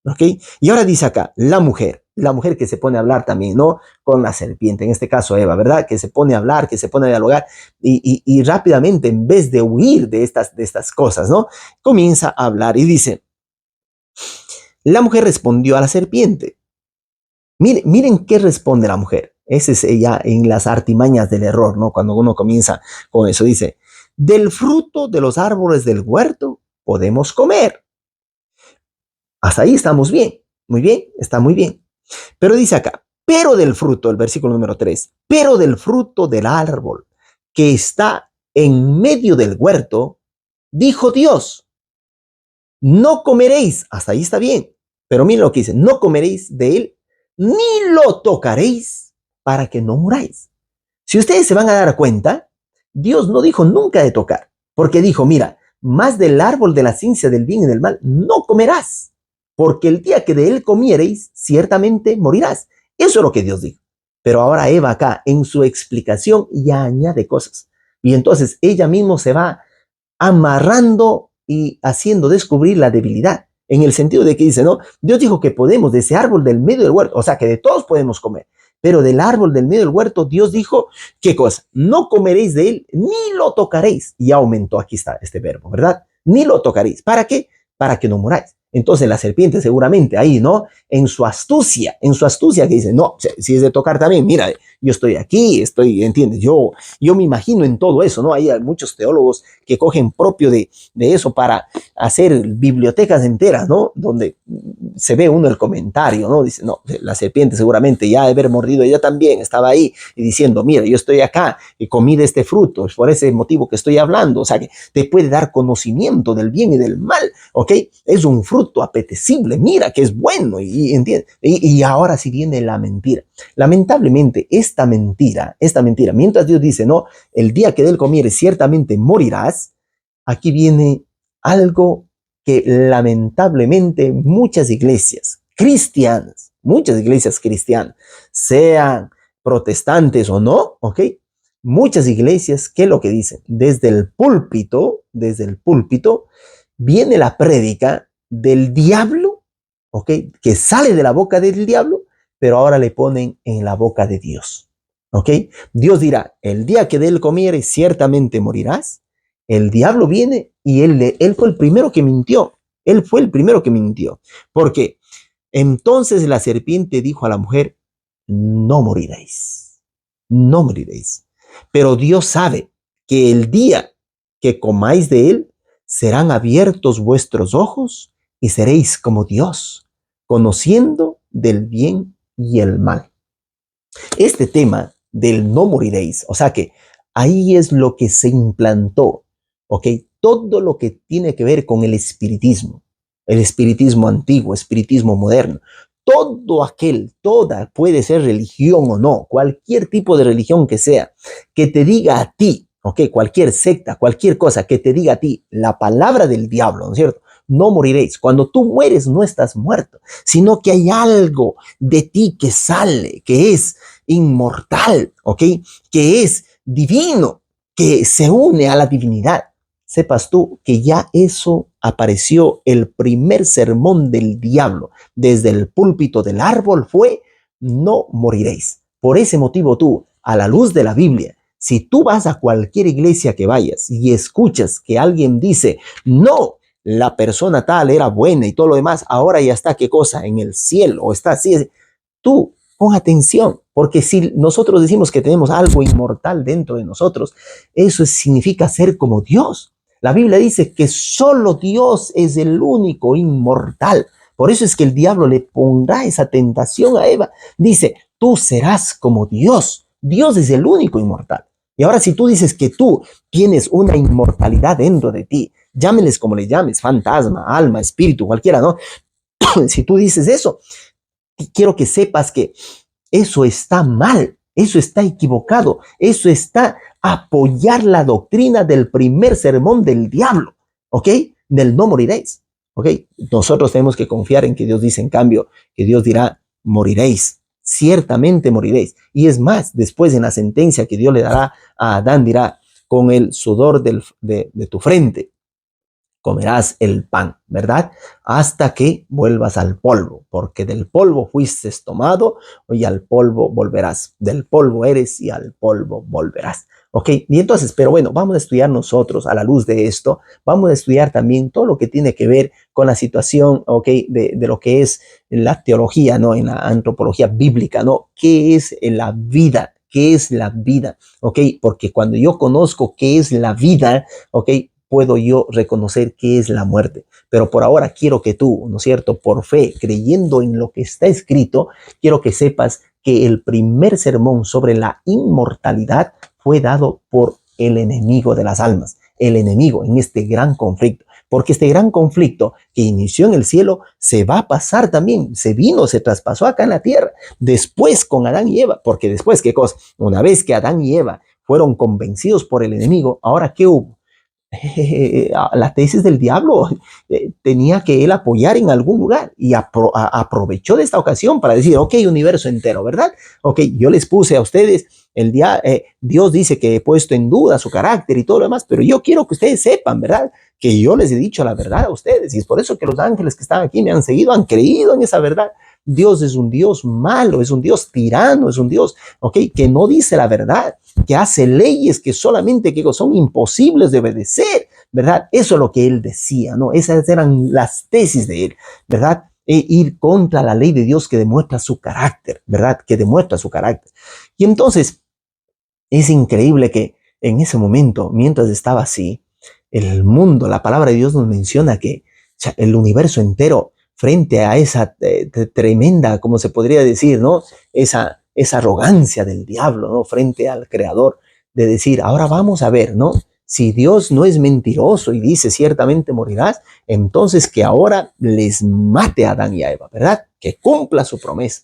¿ok? Y ahora dice acá, la mujer que se pone a hablar también, ¿no? Con la serpiente, en este caso Eva, ¿verdad? Que se pone a hablar, que se pone a dialogar y rápidamente, en vez de huir de estas cosas, ¿no? Comienza a hablar y dice, la mujer respondió a la serpiente. Miren qué responde la mujer. Ese es ella en las artimañas del error, ¿no? Cuando uno comienza con eso, dice, del fruto de los árboles del huerto podemos comer. Hasta ahí estamos bien, está muy bien. Pero dice acá, pero del fruto, el versículo número 3, pero del fruto del árbol que está en medio del huerto, dijo Dios, no comeréis, hasta ahí está bien, pero miren lo que dice, no comeréis de él, ni lo tocaréis para que no muráis. Si ustedes se van a dar cuenta, Dios no dijo nunca de tocar, porque dijo, mira, más del árbol de la ciencia del bien y del mal no comerás, porque el día que de él comiereis, ciertamente morirás. Eso es lo que Dios dijo. Pero ahora Eva acá, en su explicación, ya añade cosas. Y entonces ella misma se va amarrando y haciendo descubrir la debilidad, en el sentido de que dice, no, Dios dijo que podemos de ese árbol del medio del huerto, o sea, que de todos podemos comer, pero del árbol del medio del huerto, Dios dijo, ¿qué cosa? No comeréis de él, ni lo tocaréis. Y aumentó, aquí está este verbo, ¿verdad? Ni lo tocaréis. ¿Para qué? Para que no muráis. Entonces la serpiente seguramente ahí, ¿no? En su astucia que dice, no, si es de tocar también, mira, yo estoy aquí, ¿entiendes? Yo me imagino en todo eso, ¿no? Hay muchos teólogos que cogen propio de eso para hacer bibliotecas enteras, ¿no? Donde se ve uno el comentario, ¿no? Dice, no, la serpiente seguramente ya de haber mordido, ella también estaba ahí y diciendo, mira, yo estoy acá y comí de este fruto, es por ese motivo que estoy hablando, o sea, que te puede dar conocimiento del bien y del mal, ¿ok? Es un fruto apetecible, mira que es bueno, ¿entiendes? Y ahora sí viene la mentira. Lamentablemente, esta mentira, mientras Dios dice, no, el día que de él comieres ciertamente morirás, aquí viene algo que lamentablemente muchas iglesias cristianas, sean protestantes o no, ¿ok? Muchas iglesias, ¿qué es lo que dicen? Desde el púlpito, viene la prédica del diablo, ¿ok? Que sale de la boca del diablo, pero ahora le ponen en la boca de Dios, ¿ok? Dios dirá, el día que de él comieres ciertamente morirás. El diablo viene y él fue el primero que mintió. Él fue el primero que mintió. Porque entonces la serpiente dijo a la mujer, no moriréis, no moriréis. Pero Dios sabe que el día que comáis de él, serán abiertos vuestros ojos y seréis como Dios, conociendo del bien y el mal. Este tema del no moriréis, o sea que ahí es lo que se implantó, ¿ok? Todo lo que tiene que ver con el espiritismo antiguo, espiritismo moderno, toda puede ser religión o no, cualquier tipo de religión que sea, que te diga a ti, ¿ok? Cualquier secta, cualquier cosa que te diga a ti la palabra del diablo, ¿no es cierto? No moriréis. Cuando tú mueres no estás muerto, sino que hay algo de ti que sale, que es inmortal, ¿ok? Que es divino, que se une a la divinidad. Sepas tú que ya eso apareció, el primer sermón del diablo desde el púlpito del árbol fue, no moriréis. Por ese motivo tú, a la luz de la Biblia, si tú vas a cualquier iglesia que vayas y escuchas que alguien dice, no, la persona tal era buena y todo lo demás, ahora ya está, ¿qué cosa? En el cielo, o está así, tú pon atención, porque si nosotros decimos que tenemos algo inmortal dentro de nosotros, eso significa ser como Dios. La Biblia dice que solo Dios es el único inmortal. Por eso es que el diablo le pondrá esa tentación a Eva. Dice, tú serás como Dios. Dios es el único inmortal. Y ahora si tú dices que tú tienes una inmortalidad dentro de ti, llámeles como le llames, fantasma, alma, espíritu, cualquiera, ¿no? Si tú dices eso, quiero que sepas que eso está mal, eso está equivocado, eso está apoyar la doctrina del primer sermón del diablo, ¿ok? Del no moriréis, ¿ok? Nosotros tenemos que confiar en que Dios dice, en cambio, que Dios dirá, moriréis, ciertamente moriréis. Y es más, después en la sentencia que Dios le dará a Adán, dirá, con el sudor de tu frente comerás el pan, ¿verdad? Hasta que vuelvas al polvo, porque del polvo fuiste tomado y al polvo volverás. Del polvo eres y al polvo volverás. ¿Ok? Y entonces, pero bueno, vamos a estudiar nosotros a la luz de esto, vamos a estudiar también todo lo que tiene que ver con la situación, ¿ok? De lo que es la teología, ¿no? En la antropología bíblica, ¿no? ¿Qué es la vida? ¿Qué es la vida? ¿Ok? Porque cuando yo conozco qué es la vida, ¿ok? Puedo yo reconocer qué es la muerte. Pero por ahora quiero que tú, ¿no es cierto?, por fe, creyendo en lo que está escrito, quiero que sepas que el primer sermón sobre la inmortalidad fue dado por el enemigo de las almas, el enemigo en este gran conflicto. Porque este gran conflicto que inició en el cielo se va a pasar también, se traspasó acá en la tierra, después con Adán y Eva, porque después, ¿qué cosa? Una vez que Adán y Eva fueron convencidos por el enemigo, ¿ahora qué hubo? La tesis del diablo tenía que él apoyar en algún lugar y aprovechó de esta ocasión para decir, ok, universo entero, ¿verdad? Ok, yo les puse a ustedes, Dios dice que he puesto en duda su carácter y todo lo demás, pero yo quiero que ustedes sepan, ¿verdad? Que yo les he dicho la verdad a ustedes y es por eso que los ángeles que están aquí me han seguido, han creído en esa verdad. Dios es un Dios malo, es un Dios tirano, es un Dios, ok, que no dice la verdad, que hace leyes que solamente que son imposibles de obedecer, ¿verdad? Eso es lo que él decía, ¿no? Esas eran las tesis de él, ¿verdad? Ir contra la ley de Dios que demuestra su carácter, ¿verdad? Que demuestra su carácter. Y entonces, es increíble que en ese momento, mientras estaba así, el mundo, la palabra de Dios nos menciona que el universo entero, frente a esa tremenda, como se podría decir, ¿no? Esa arrogancia del diablo, ¿no? Frente al creador, de decir, ahora vamos a ver, ¿no? Si Dios no es mentiroso y dice ciertamente morirás, entonces que ahora les mate a Adán y a Eva, ¿verdad? Que cumpla su promesa.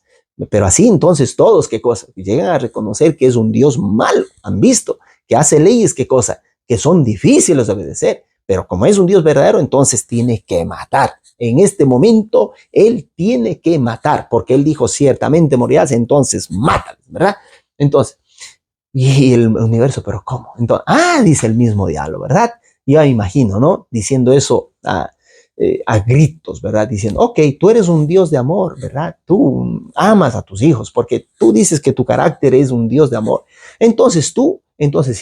Pero así entonces todos, ¿qué cosa? Llegan a reconocer que es un Dios malo, han visto, que hace leyes, ¿qué cosa? Que son difíciles de obedecer, pero como es un Dios verdadero, entonces tiene que matar. En este momento, Él tiene que matar, porque Él dijo, ciertamente morirás, entonces mátales, ¿verdad? Entonces, y el universo, ¿pero cómo? Entonces, dice el mismo diablo, ¿verdad? Yo me imagino, ¿no? Diciendo eso a gritos, ¿verdad? Diciendo, ok, tú eres un Dios de amor, ¿verdad? Tú amas a tus hijos porque tú dices que tu carácter es un Dios de amor. Entonces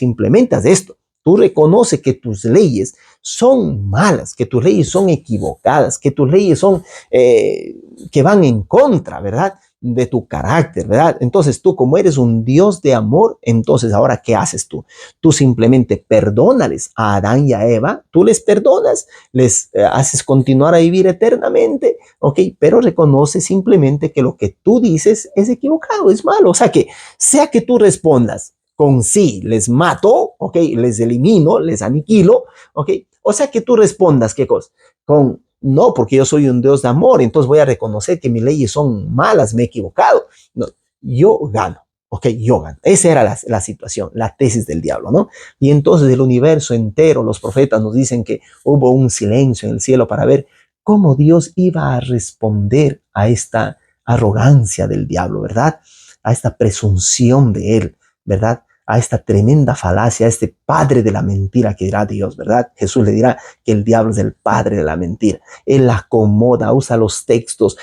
implementas esto. Tú reconoces que tus leyes son malas, que tus leyes son equivocadas, que tus leyes son que van en contra, ¿verdad? De tu carácter, ¿verdad? Entonces tú, como eres un Dios de amor, entonces ahora, ¿qué haces tú? Tú simplemente perdónales a Adán y a Eva, tú les perdonas, les haces continuar a vivir eternamente, ¿ok? Pero reconoce simplemente que lo que tú dices es equivocado, es malo. O sea que tú respondas con sí, les mato, ¿ok? Les elimino, les aniquilo, ¿ok? O sea que tú respondas, ¿qué cosa? Con no, porque yo soy un Dios de amor, entonces voy a reconocer que mis leyes son malas, me he equivocado. No, yo gano. Ok, yo gano. Esa era la situación, la tesis del diablo, ¿no? Y entonces el universo entero, los profetas nos dicen que hubo un silencio en el cielo para ver cómo Dios iba a responder a esta arrogancia del diablo, ¿verdad? A esta presunción de él, ¿verdad? A esta tremenda falacia, a este padre de la mentira que dirá Dios, ¿verdad? Jesús le dirá que el diablo es el padre de la mentira. Él acomoda, usa los textos,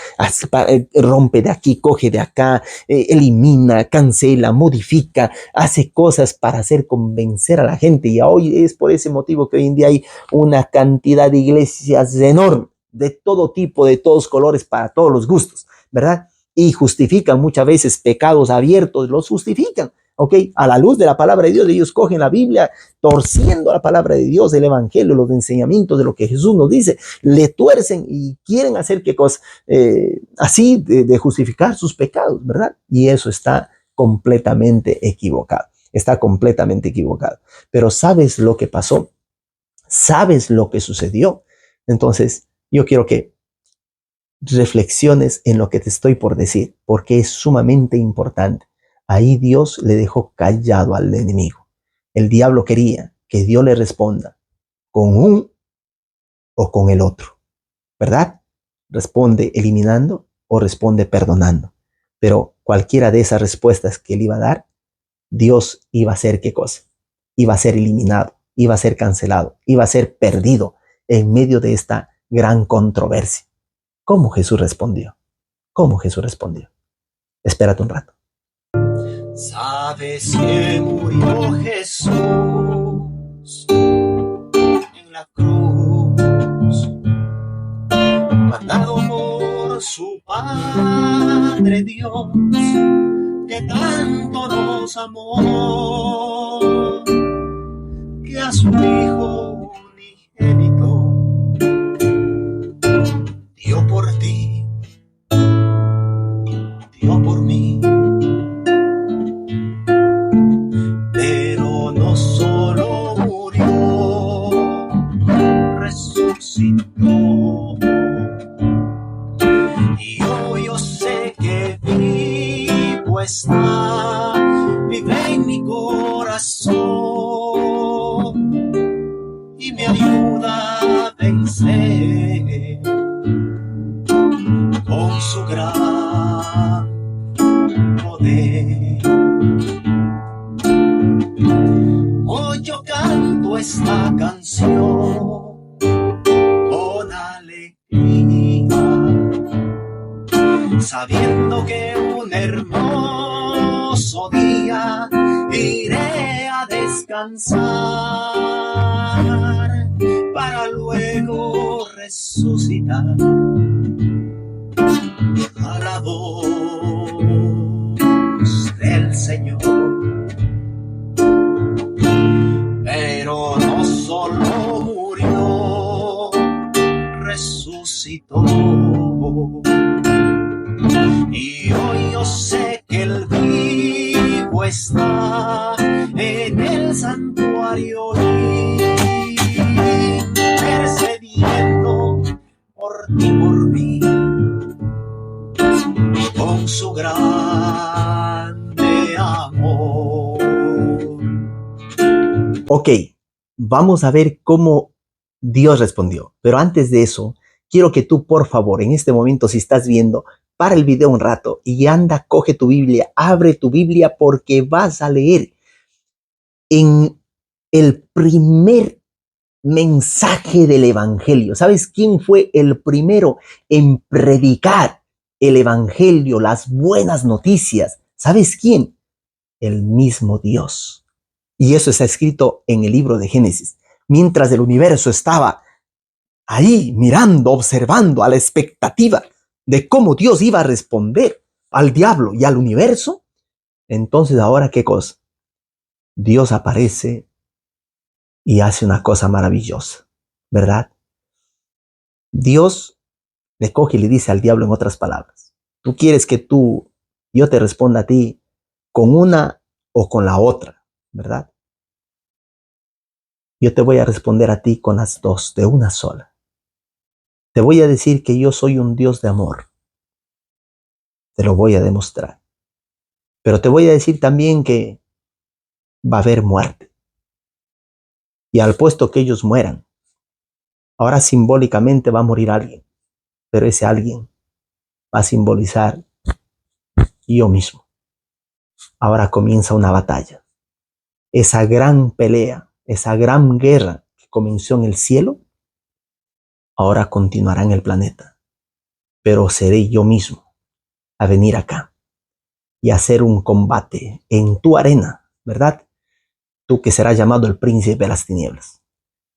rompe de aquí, coge de acá, elimina, cancela, modifica, hace cosas para hacer convencer a la gente. Y hoy es por ese motivo que hoy en día hay una cantidad de iglesias enorme, de todo tipo, de todos colores, para todos los gustos, ¿verdad? Y justifican muchas veces pecados abiertos, los justifican. ¿Ok? A la luz de la palabra de Dios, ellos cogen la Biblia, torciendo la palabra de Dios, el evangelio, los enseñamientos de lo que Jesús nos dice, le tuercen y quieren hacer qué cosa, así de justificar sus pecados, ¿verdad? Y eso está completamente equivocado, está completamente equivocado. Pero ¿sabes lo que pasó? ¿Sabes lo que sucedió? Entonces, yo quiero que reflexiones en lo que te estoy por decir, porque es sumamente importante. Ahí Dios le dejó callado al enemigo. El diablo quería que Dios le responda con un o con el otro, ¿verdad? Responde eliminando o responde perdonando. Pero cualquiera de esas respuestas que él iba a dar, Dios iba a hacer ¿qué cosa? iba a ser eliminado, iba a ser cancelado, iba a ser perdido en medio de esta gran controversia. ¿Cómo Jesús respondió? ¿Cómo Jesús respondió? Espérate un rato. ¿Sabes que murió Jesús en la cruz, mandado por su Padre Dios, que tanto nos amó, que a su Hijo unigénito dio por ti, dio por mí? Pero no solo murió, resucitó. Y hoy yo sé que vivo está, vive en mi corazón y me ayuda a vencer con su gran poder. Hoy yo canto esta canción con alegría, sabiendo que un hermoso día iré a descansar para luego resucitar a la voz del Señor. Pero no solo murió, resucitó. Y hoy yo sé que el vivo está en el santuario intercediendo por ti, por mí, con su grande amor. Ok, vamos a ver cómo Dios respondió. Pero antes de eso, quiero que tú, por favor, en este momento, si estás viendo, para el video un rato y anda, coge tu Biblia, abre tu Biblia, porque vas a leer en el primer mensaje del Evangelio. ¿Sabes quién fue el primero en predicar el Evangelio, las buenas noticias? ¿Sabes quién? El mismo Dios. Y eso está escrito en el libro de Génesis. Mientras el universo estaba ahí mirando, observando, a la expectativa de cómo Dios iba a responder al diablo y al universo, entonces ahora, ¿qué cosa? Dios aparece y hace una cosa maravillosa, ¿verdad? Dios le coge y le dice al diablo, en otras palabras: tú quieres que yo te responda a ti con una o con la otra, ¿verdad? Yo te voy a responder a ti con las dos, de una sola. Te voy a decir que yo soy un Dios de amor. Te lo voy a demostrar. Pero te voy a decir también que va a haber muerte. Y al puesto que ellos mueran, ahora simbólicamente va a morir alguien. Pero ese alguien va a simbolizar yo mismo. Ahora comienza una batalla. Esa gran pelea, esa gran guerra que comenzó en el cielo, ahora continuará en el planeta. Pero seré yo mismo a venir acá y hacer un combate en tu arena, ¿verdad? Tú que serás llamado el príncipe de las tinieblas.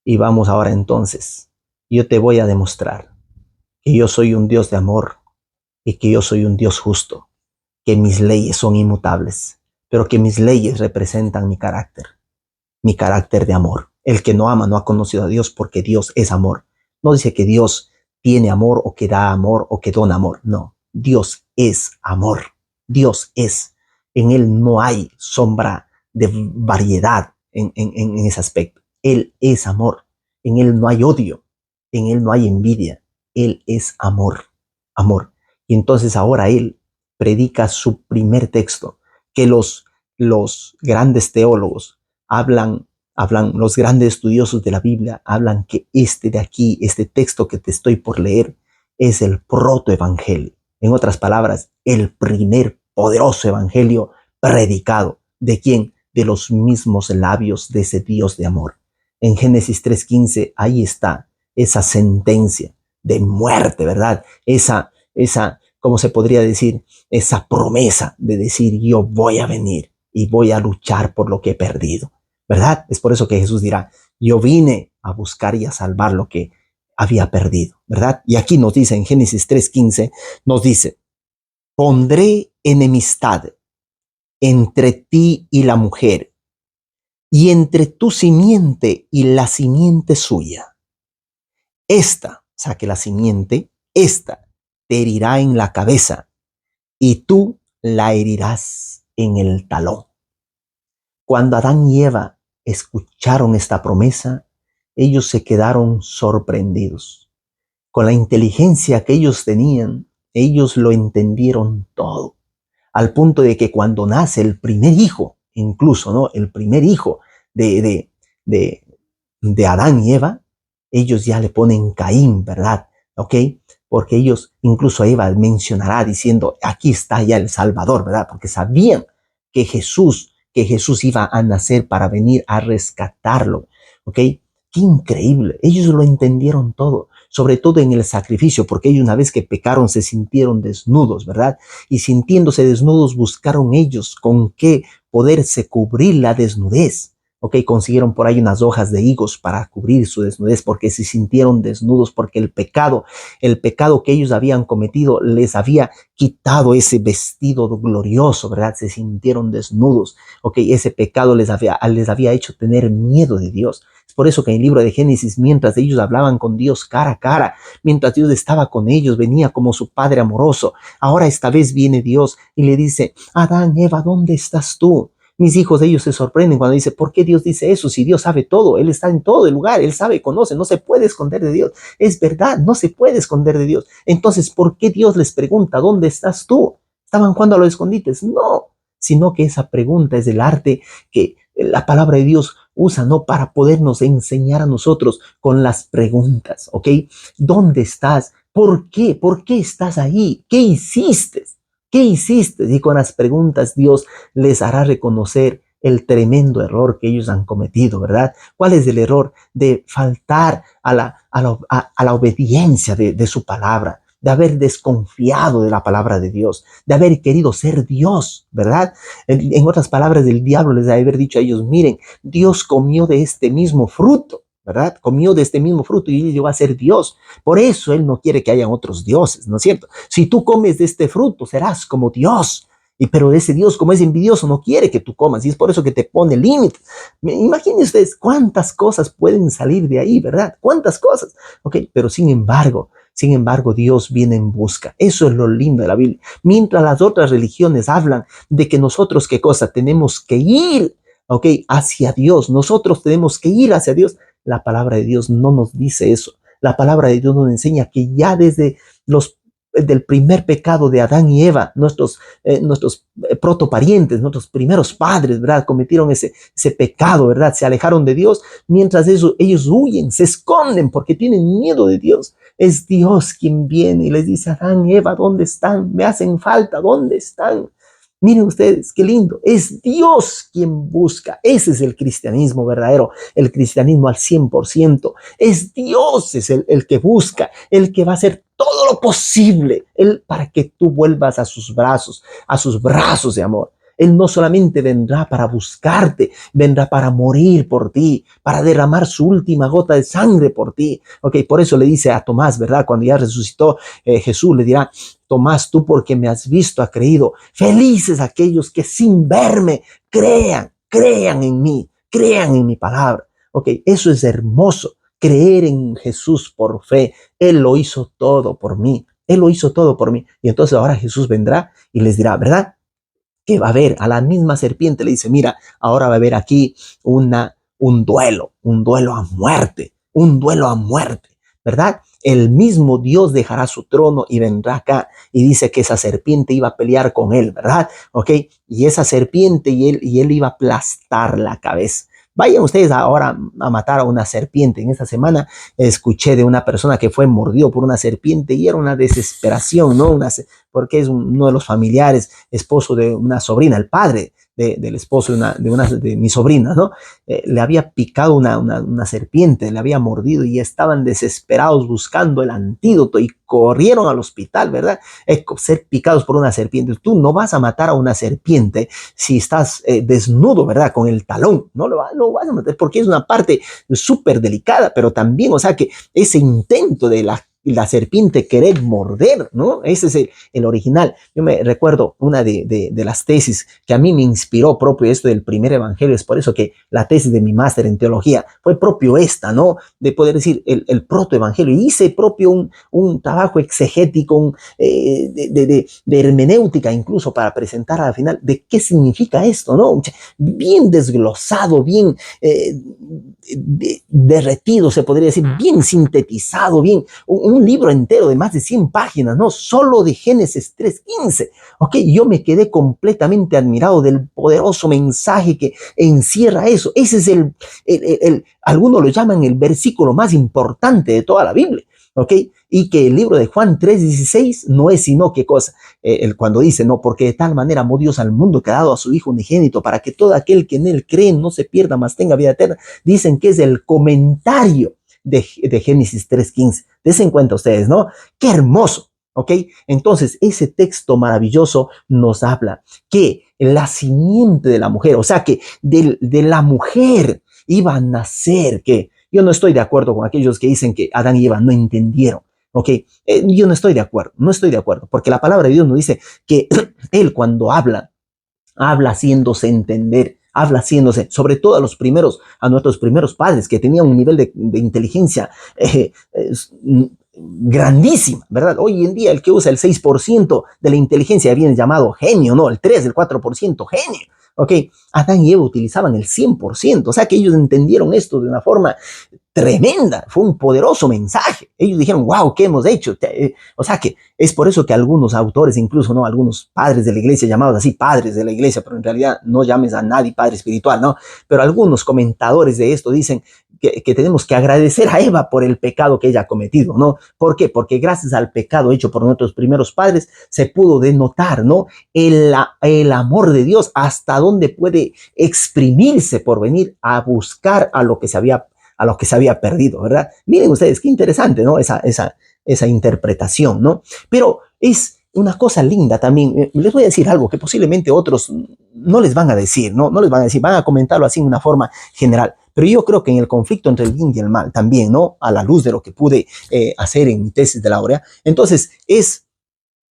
Y vamos ahora entonces, yo te voy a demostrar que yo soy un Dios de amor y que yo soy un Dios justo, que mis leyes son inmutables, pero que mis leyes representan mi carácter de amor. El que no ama no ha conocido a Dios, porque Dios es amor. No dice que Dios tiene amor o que da amor o que dona amor. No, Dios es amor. Dios es. En Él no hay sombra de variedad en ese aspecto. Él es amor. En Él no hay odio. En Él no hay envidia. Él es amor. Amor. Y entonces ahora Él predica su primer texto, que los grandes teólogos hablan, los grandes estudiosos de la Biblia hablan que este de aquí, este texto que te estoy por leer, es el protoevangelio. En otras palabras, el primer poderoso evangelio predicado. ¿De quién? de los mismos labios de ese Dios de amor. En Génesis 3:15, ahí está esa sentencia de muerte, ¿verdad? ¿Cómo se podría decir? Esa promesa de decir, yo voy a venir y voy a luchar por lo que he perdido, ¿verdad? Es por eso que Jesús dirá, yo vine a buscar y a salvar lo que había perdido, ¿verdad? Y aquí nos dice en Génesis 3:15, nos dice, pondré enemistad entre ti y la mujer, y entre tu simiente y la simiente suya. Esta, o sea que la simiente, esta te herirá en la cabeza, y tú la herirás en el talón. Cuando Adán y Eva escucharon esta promesa, ellos se quedaron sorprendidos. Con la inteligencia que ellos tenían, ellos lo entendieron todo. Al punto de que cuando nace el primer hijo, incluso, ¿no? El primer hijo de, de, de Adán y Eva, ellos ya le ponen Caín, ¿verdad? ¿Ok? Porque ellos, incluso Eva mencionará diciendo, aquí está ya el Salvador, ¿verdad? Porque sabían que Jesús iba a nacer para venir a rescatarlo, ¿ok? Qué increíble, ellos lo entendieron todo, sobre todo en el sacrificio, porque ellos una vez que pecaron se sintieron desnudos, ¿verdad? Y sintiéndose desnudos buscaron ellos con qué poderse cubrir la desnudez. Ok, consiguieron por ahí unas hojas de higos para cubrir su desnudez porque se sintieron desnudos, porque el pecado que ellos habían cometido les había quitado ese vestido glorioso, ¿verdad? Se sintieron desnudos, ok, ese pecado les había hecho tener miedo de Dios. Es por eso que en el libro de Génesis, mientras ellos hablaban con Dios cara a cara, mientras Dios estaba con ellos, venía como su Padre amoroso. Ahora esta vez viene Dios y le dice, Adán, Eva, ¿dónde estás tú? Mis hijos, ellos se sorprenden cuando dice, ¿por qué Dios dice eso? Si Dios sabe todo, Él está en todo el lugar, Él sabe, conoce, no se puede esconder de Dios. Es verdad, no se puede esconder de Dios. Entonces, ¿por qué Dios les pregunta, ¿dónde estás tú? ¿Estaban jugando a los escondites? No, sino que esa pregunta es el arte que la palabra de Dios usa, ¿no? Para podernos enseñar a nosotros con las preguntas, ¿ok? ¿Dónde estás? ¿Por qué? ¿Por qué estás ahí? ¿Qué hiciste? ¿Qué hiciste? Y con las preguntas Dios les hará reconocer el tremendo error que ellos han cometido, ¿verdad? ¿Cuál es el error? De faltar a la obediencia de su palabra, de haber desconfiado de la palabra de Dios, de haber querido ser Dios, ¿verdad? En otras palabras, el diablo les ha de haber dicho a ellos, miren, Dios comió de este mismo fruto, ¿verdad? Comió de este mismo fruto y él llegó a ser Dios. Por eso él no quiere que hayan otros dioses, ¿no es cierto? Si tú comes de este fruto, serás como Dios. Pero ese Dios, como es envidioso, no quiere que tú comas y es por eso que te pone límites. Imaginen ustedes cuántas cosas pueden salir de ahí, ¿verdad? Cuántas cosas. Ok, pero sin embargo, Dios viene en busca. Eso es lo lindo de la Biblia. Mientras las otras religiones hablan de que nosotros, ¿qué cosa? Tenemos que ir, ok, hacia Dios. Nosotros tenemos que ir hacia Dios. La palabra de Dios no nos dice eso. La palabra de Dios nos enseña que ya desde del primer pecado de Adán y Eva, nuestros protoparientes, nuestros primeros padres, ¿verdad? Cometieron ese pecado, ¿verdad? Se alejaron de Dios. Mientras eso, ellos huyen, se esconden porque tienen miedo de Dios. Es Dios quien viene y les dice, Adán y Eva, ¿dónde están? Me hacen falta, ¿dónde están? Miren ustedes, qué lindo. Es Dios quien busca. Ese es el cristianismo verdadero, el cristianismo al 100%. Es Dios, es el que busca, el que va a hacer todo lo posible para que tú vuelvas a sus brazos de amor. Él no solamente vendrá para buscarte, vendrá para morir por ti, para derramar su última gota de sangre por ti. Ok, por eso le dice a Tomás, ¿verdad? Cuando ya resucitó Jesús, le dirá, Tomás, tú porque me has visto, has creído. Felices aquellos que sin verme crean en mí, crean en mi palabra. Ok, eso es hermoso, creer en Jesús por fe. Él lo hizo todo por mí. Él lo hizo todo por mí. Y entonces ahora Jesús vendrá y les dirá, ¿verdad? Que va a haber a la misma serpiente, le dice, mira, ahora va a haber aquí un duelo a muerte, ¿verdad? El mismo Dios dejará su trono y vendrá acá y dice que esa serpiente iba a pelear con él, ¿verdad? Ok, y esa serpiente y él iba a aplastar la cabeza. Vayan ustedes ahora a matar a una serpiente. En esta semana escuché de una persona que fue mordido por una serpiente y era una desesperación, ¿no? Porque es uno de los familiares, esposo de una sobrina, el padre del esposo de mi sobrina, ¿no? Le había picado una serpiente, le había mordido y estaban desesperados buscando el antídoto y corrieron al hospital, ¿verdad? Ser picados por una serpiente. Tú no vas a matar a una serpiente si estás desnudo, ¿verdad? Con el talón. No lo vas a matar porque es una parte súper delicada, pero también, o sea, que ese intento de la serpiente querer morder, ¿no? Ese es el original. Yo me recuerdo una de las tesis que a mí me inspiró propio esto del primer evangelio. Es por eso que la tesis de mi máster en teología fue propio esta, ¿no? De poder decir el protoevangelio. Hice propio un trabajo exegético, de hermenéutica incluso para presentar al final de qué significa esto, ¿no? Bien desglosado, bien derretido, se podría decir, bien sintetizado, bien, un libro entero de más de 100 páginas, ¿no? Solo de Génesis 3:15, ¿ok? Yo me quedé completamente admirado del poderoso mensaje que encierra eso. Ese es algunos lo llaman el versículo más importante de toda la Biblia, ¿ok? Y que el libro de Juan 3:16 no es sino qué cosa, cuando dice, no, porque de tal manera amó Dios al mundo que ha dado a su Hijo unigénito para que todo aquel que en él cree no se pierda, mas tenga vida eterna. Dicen que es el comentario de Génesis 3:15. Desen cuenta ustedes, ¿no? Qué hermoso, ¿ok? Entonces, ese texto maravilloso nos habla que la simiente de la mujer, o sea, que de la mujer iba a nacer, que yo no estoy de acuerdo con aquellos que dicen que Adán y Eva no entendieron. ¿Ok? Yo no estoy de acuerdo, porque la palabra de Dios nos dice que Él cuando habla haciéndose entender, habla haciéndose, sobre todo a nuestros primeros padres que tenían un nivel de inteligencia grandísima, ¿verdad? Hoy en día el que usa el 6% de la inteligencia viene llamado genio, ¿no? El 3, el 4% genio. ¿Ok? Adán y Eva utilizaban el 100%, o sea que ellos entendieron esto de una forma tremenda, fue un poderoso mensaje. Ellos dijeron, wow, ¿qué hemos hecho? O sea que es por eso que algunos autores, incluso, ¿no? Algunos padres de la iglesia, llamados así padres de la iglesia, pero en realidad no llames a nadie padre espiritual, ¿no? Pero algunos comentadores de esto dicen que tenemos que agradecer a Eva por el pecado que ella ha cometido, ¿no? ¿Por qué? Porque gracias al pecado hecho por nuestros primeros padres se pudo denotar, ¿no? El amor de Dios hasta dónde puede exprimirse por venir a buscar a lo que se había perdido, ¿verdad? Miren ustedes, qué interesante, ¿no? Esa interpretación, ¿no? Pero es una cosa linda también. Les voy a decir algo que posiblemente otros no les van a decir, ¿no? No les van a decir, van a comentarlo así en una forma general. Pero yo creo que en el conflicto entre el bien y el mal también, ¿no? A la luz de lo que pude hacer en mi tesis de laurea. Entonces, es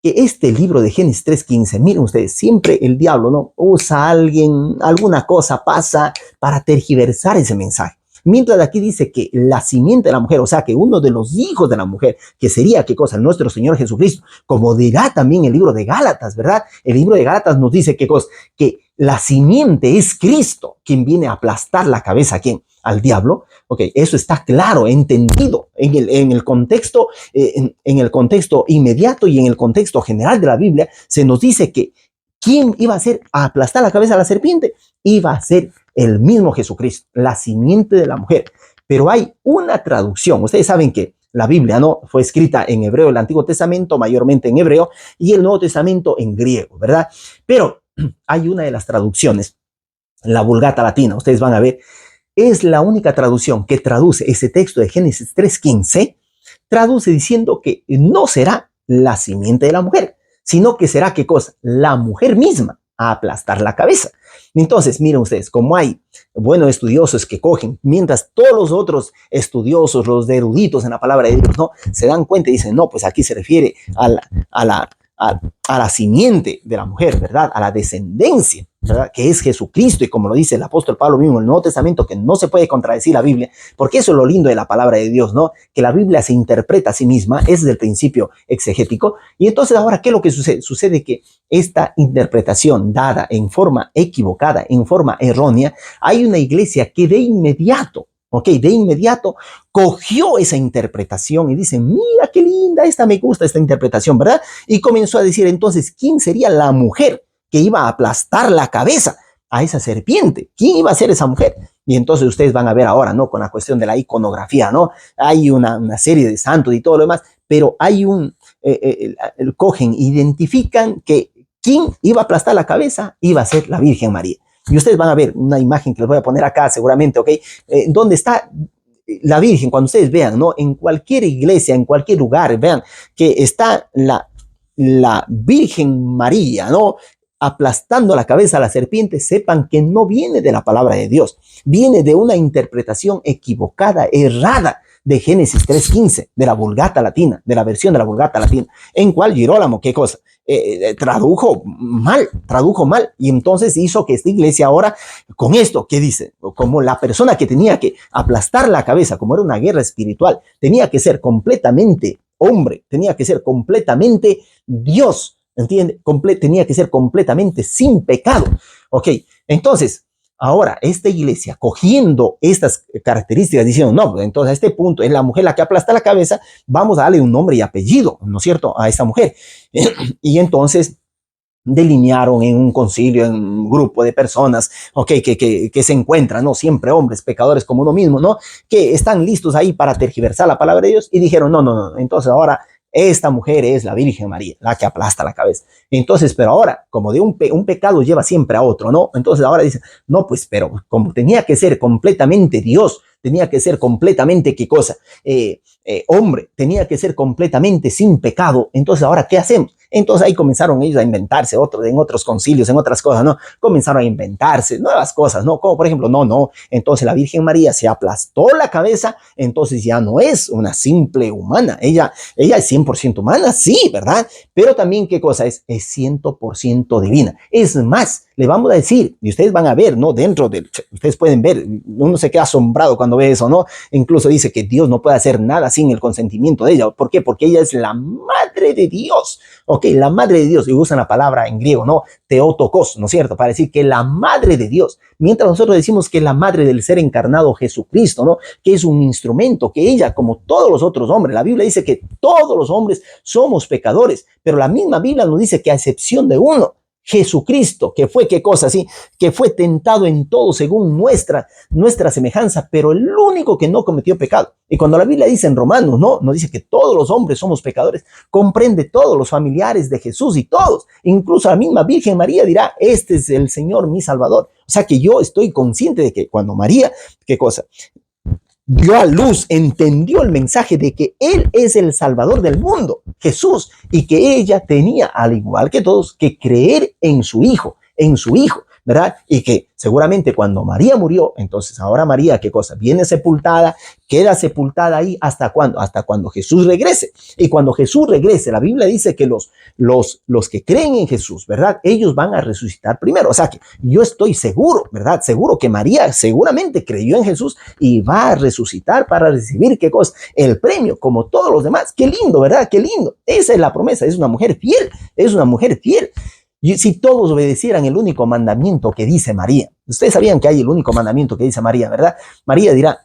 que este libro de Génesis 3:15, miren ustedes, siempre el diablo, ¿no? Usa alguna cosa pasa para tergiversar ese mensaje. Mientras aquí dice que la simiente de la mujer, o sea, que uno de los hijos de la mujer, que sería, ¿qué cosa? Nuestro Señor Jesucristo, como dirá también el libro de Gálatas, ¿verdad? El libro de Gálatas nos dice, ¿qué cosa? Que la simiente es Cristo, quien viene a aplastar la cabeza, ¿a quién? Al diablo. Ok, eso está claro, entendido en el contexto, en el contexto inmediato y en el contexto general de la Biblia, se nos dice que ¿quién iba a aplastar la cabeza a la serpiente? Iba a ser el mismo Jesucristo, la simiente de la mujer. Pero hay una traducción. Ustedes saben que la Biblia, ¿no? Fue escrita en hebreo, el Antiguo Testamento mayormente en hebreo y el Nuevo Testamento en griego, ¿verdad? Pero hay una de las traducciones, la Vulgata Latina, ustedes van a ver, es la única traducción que traduce ese texto de Génesis 3:15, traduce diciendo que no será la simiente de la mujer, sino que será, ¿qué cosa? La mujer misma a aplastar la cabeza. Entonces, miren ustedes, como hay buenos estudiosos que cogen, mientras todos los otros estudiosos, los eruditos en la palabra de Dios, ¿no? Se dan cuenta y dicen, no, pues aquí se refiere a la simiente de la mujer, ¿verdad? A la descendencia, ¿verdad? Que es Jesucristo, y como lo dice el apóstol Pablo mismo en el Nuevo Testamento, que no se puede contradecir la Biblia, porque eso es lo lindo de la palabra de Dios, ¿no? Que la Biblia se interpreta a sí misma, ese es el principio exegético, y entonces ahora, ¿qué es lo que sucede? Sucede que esta interpretación dada en forma equivocada, en forma errónea, hay una iglesia que de inmediato, de inmediato cogió esa interpretación y dice, mira qué linda, me gusta esta interpretación, ¿verdad? Y comenzó a decir entonces, ¿quién sería la mujer que iba a aplastar la cabeza a esa serpiente? ¿Quién iba a ser esa mujer? Y entonces ustedes van a ver ahora, ¿no? Con la cuestión de la iconografía, ¿no? Hay una serie de santos y todo lo demás, pero hay cogen, identifican que ¿quién iba a aplastar la cabeza? Iba a ser la Virgen María. Y ustedes van a ver una imagen que les voy a poner acá seguramente, ¿ok? ¿Dónde está la Virgen? Cuando ustedes vean, ¿no? En cualquier iglesia, en cualquier lugar, vean que está la Virgen María, ¿no? Aplastando la cabeza a la serpiente, sepan que no viene de la palabra de Dios, viene de una interpretación equivocada, errada, de Génesis 3:15, de la Vulgata Latina, de la versión de la Vulgata Latina, en cual Girolamo, ¿qué cosa? Tradujo mal, y entonces hizo que esta iglesia ahora, con esto, ¿qué dice? Como la persona que tenía que aplastar la cabeza, como era una guerra espiritual, tenía que ser completamente hombre, tenía que ser completamente Dios, ¿entiende? Tenía que ser completamente sin pecado, ¿ok? Entonces, ahora, esta iglesia, cogiendo estas características, diciendo, no, pues entonces a este punto es la mujer la que aplasta la cabeza, vamos a darle un nombre y apellido, ¿no es cierto?, a esta mujer. Y entonces delinearon en un concilio, en un grupo de personas, okay, que se encuentran, ¿no? Siempre hombres, pecadores como uno mismo, ¿no? Que están listos ahí para tergiversar la palabra de Dios y dijeron, no, entonces ahora esta mujer es la Virgen María, la que aplasta la cabeza. Entonces, pero ahora, como de un pecado lleva siempre a otro, ¿no? Entonces ahora dicen, no, pues, pero como tenía que ser completamente Dios, tenía que ser completamente, ¿qué cosa? Hombre, tenía que ser completamente sin pecado. Entonces, ¿ahora qué hacemos? Entonces ahí comenzaron ellos a inventarse en otros concilios, en otras cosas, ¿no? Comenzaron a inventarse nuevas cosas, ¿no? Como por ejemplo, no, entonces la Virgen María se aplastó la cabeza, entonces ya no es una simple humana, ella es 100% humana, sí, ¿verdad? Pero también, ¿qué cosa es? Es 100% divina. Es más, le vamos a decir, y ustedes van a ver, ¿no? Ustedes pueden ver, uno se queda asombrado cuando ve eso, ¿no? Incluso dice que Dios no puede hacer nada sin el consentimiento de ella. ¿Por qué? Porque ella es la madre de Dios, ¿ok? La madre de Dios, y usan la palabra en griego, ¿no? Teotokos, ¿no es cierto? Para decir que la madre de Dios, mientras nosotros decimos que la madre del ser encarnado Jesucristo, ¿no? Que es un instrumento, que ella, como todos los otros hombres, la Biblia dice que todos los hombres somos pecadores, pero la misma Biblia nos dice que a excepción de uno, Jesucristo, que fue, ¿qué cosa? Sí, que fue tentado en todo según nuestra semejanza, pero el único que no cometió pecado. Y cuando la Biblia dice en Romanos, no, nos dice que todos los hombres somos pecadores, comprende todos los familiares de Jesús y todos, incluso la misma Virgen María dirá, este es el Señor mi Salvador. O sea que yo estoy consciente de que cuando María, ¿qué cosa? Dio a luz, entendió el mensaje de que Él es el Salvador del mundo, Jesús, y que ella tenía, al igual que todos, que creer en su Hijo, ¿verdad? Y que seguramente cuando María murió, entonces ahora María, ¿qué cosa? Viene sepultada, queda sepultada ahí, ¿hasta cuándo? Hasta cuando Jesús regrese. Y cuando Jesús regrese, la Biblia dice que los que creen en Jesús, ¿verdad? Ellos van a resucitar primero. O sea que yo estoy seguro, ¿verdad? Seguro que María seguramente creyó en Jesús y va a resucitar para recibir, ¿qué cosa? El premio, como todos los demás. Qué lindo, ¿verdad? Qué lindo. Esa es la promesa, es una mujer fiel, es una mujer fiel. Y si todos obedecieran el único mandamiento que dice María, ustedes sabían que hay el único mandamiento que dice María, ¿verdad? María dirá,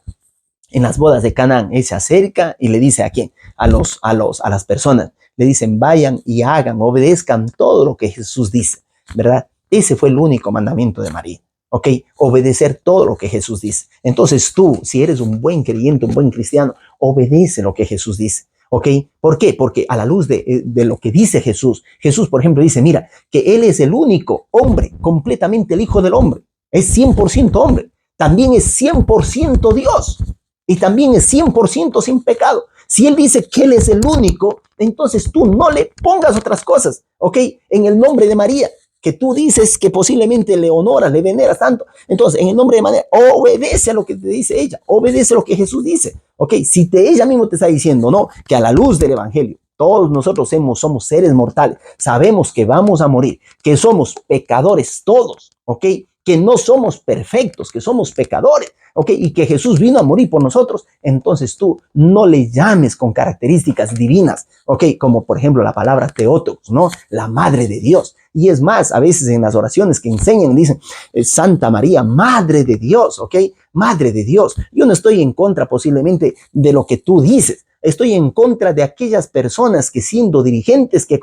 en las bodas de Canaán, él se acerca y le dice ¿a quién? A las personas, le dicen vayan y hagan, obedezcan todo lo que Jesús dice, ¿verdad? Ese fue el único mandamiento de María, ¿ok? Obedecer todo lo que Jesús dice. Entonces tú, si eres un buen creyente, un buen cristiano, obedece lo que Jesús dice. ¿Ok? ¿Por qué? Porque a la luz de lo que dice Jesús, por ejemplo, dice, mira, que Él es el único hombre, completamente el Hijo del Hombre. Es 100% hombre. También es 100% Dios. Y también es 100% sin pecado. Si Él dice que Él es el único, entonces tú no le pongas otras cosas, ¿ok? En el nombre de María, que tú dices que posiblemente le honoras, le veneras tanto. Entonces, en el nombre de María, obedece a lo que te dice ella, obedece a lo que Jesús dice, ¿ok? Si ella mismo te está diciendo, no, que a la luz del Evangelio, todos nosotros somos seres mortales, sabemos que vamos a morir, que somos pecadores todos, ¿ok? Que no somos perfectos, que somos pecadores, ¿ok? Y que Jesús vino a morir por nosotros, entonces tú no le llames con características divinas, ¿ok? Como por ejemplo la palabra Teotokos, ¿no? La Madre de Dios. Y es más, a veces en las oraciones que enseñan dicen, Santa María, Madre de Dios, ¿ok? Madre de Dios. Yo no estoy en contra posiblemente de lo que tú dices. Estoy en contra de aquellas personas que siendo dirigentes que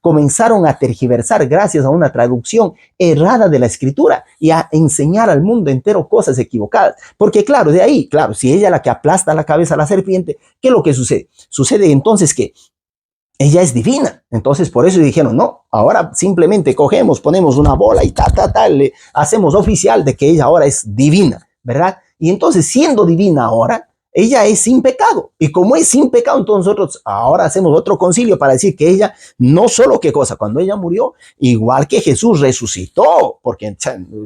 comenzaron a tergiversar gracias a una traducción errada de la escritura y a enseñar al mundo entero cosas equivocadas. Porque claro, de ahí, claro, si ella es la que aplasta la cabeza a la serpiente, ¿qué es lo que sucede? Sucede entonces que ella es divina. Entonces por eso dijeron, no, ahora simplemente cogemos, ponemos una bola y le hacemos oficial de que ella ahora es divina, ¿verdad? Y entonces siendo divina ahora, ella es sin pecado. Y como es sin pecado, entonces nosotros ahora hacemos otro concilio para decir que ella, no solo qué cosa, cuando ella murió, igual que Jesús resucitó, porque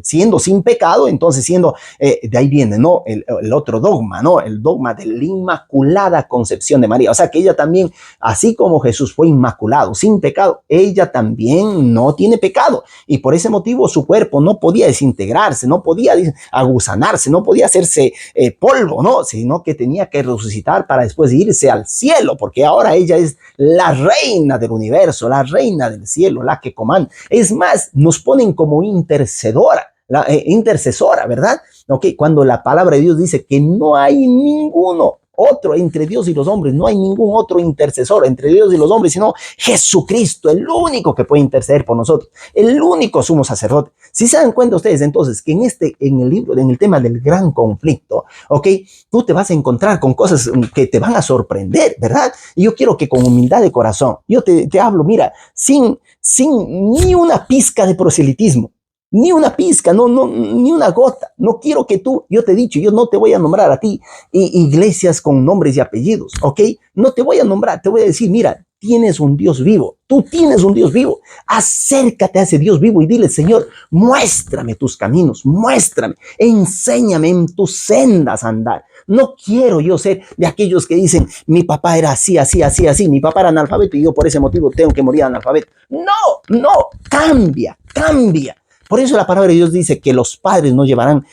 siendo sin pecado, entonces siendo, de ahí viene, ¿no? El otro dogma, ¿no? El dogma de la Inmaculada Concepción de María. O sea que ella también, así como Jesús fue inmaculado, sin pecado, ella también no tiene pecado. Y por ese motivo su cuerpo no podía desintegrarse, no podía aguzanarse, no podía hacerse polvo, ¿no? Sino que tenía que resucitar para después irse al cielo, porque ahora ella es la reina del universo, la reina del cielo, la que comanda. Es más, nos ponen como intercesora, ¿verdad? Okay, cuando la palabra de Dios dice que no hay ninguno otro entre Dios y los hombres, no hay ningún otro intercesor entre Dios y los hombres, sino Jesucristo, el único que puede interceder por nosotros, el único sumo sacerdote. Si se dan cuenta ustedes entonces que en el libro, en el tema del gran conflicto, ok, tú te vas a encontrar con cosas que te van a sorprender, ¿verdad? Y yo quiero que con humildad de corazón, yo te hablo, mira, sin ni una pizca de proselitismo, ni una pizca, ni una gota. No quiero que tú, yo te he dicho, yo no te voy a nombrar a ti iglesias con nombres y apellidos, ¿ok? No te voy a nombrar, te voy a decir, mira, tienes un Dios vivo, tú tienes un Dios vivo. Acércate a ese Dios vivo y dile, Señor, muéstrame tus caminos, muéstrame, enséñame en tus sendas a andar. No quiero yo ser de aquellos que dicen, mi papá era así, así, así, así, mi papá era analfabeto y yo por ese motivo tengo que morir analfabeto. No, cambia. Por eso la palabra de Dios dice que los padres no llevarán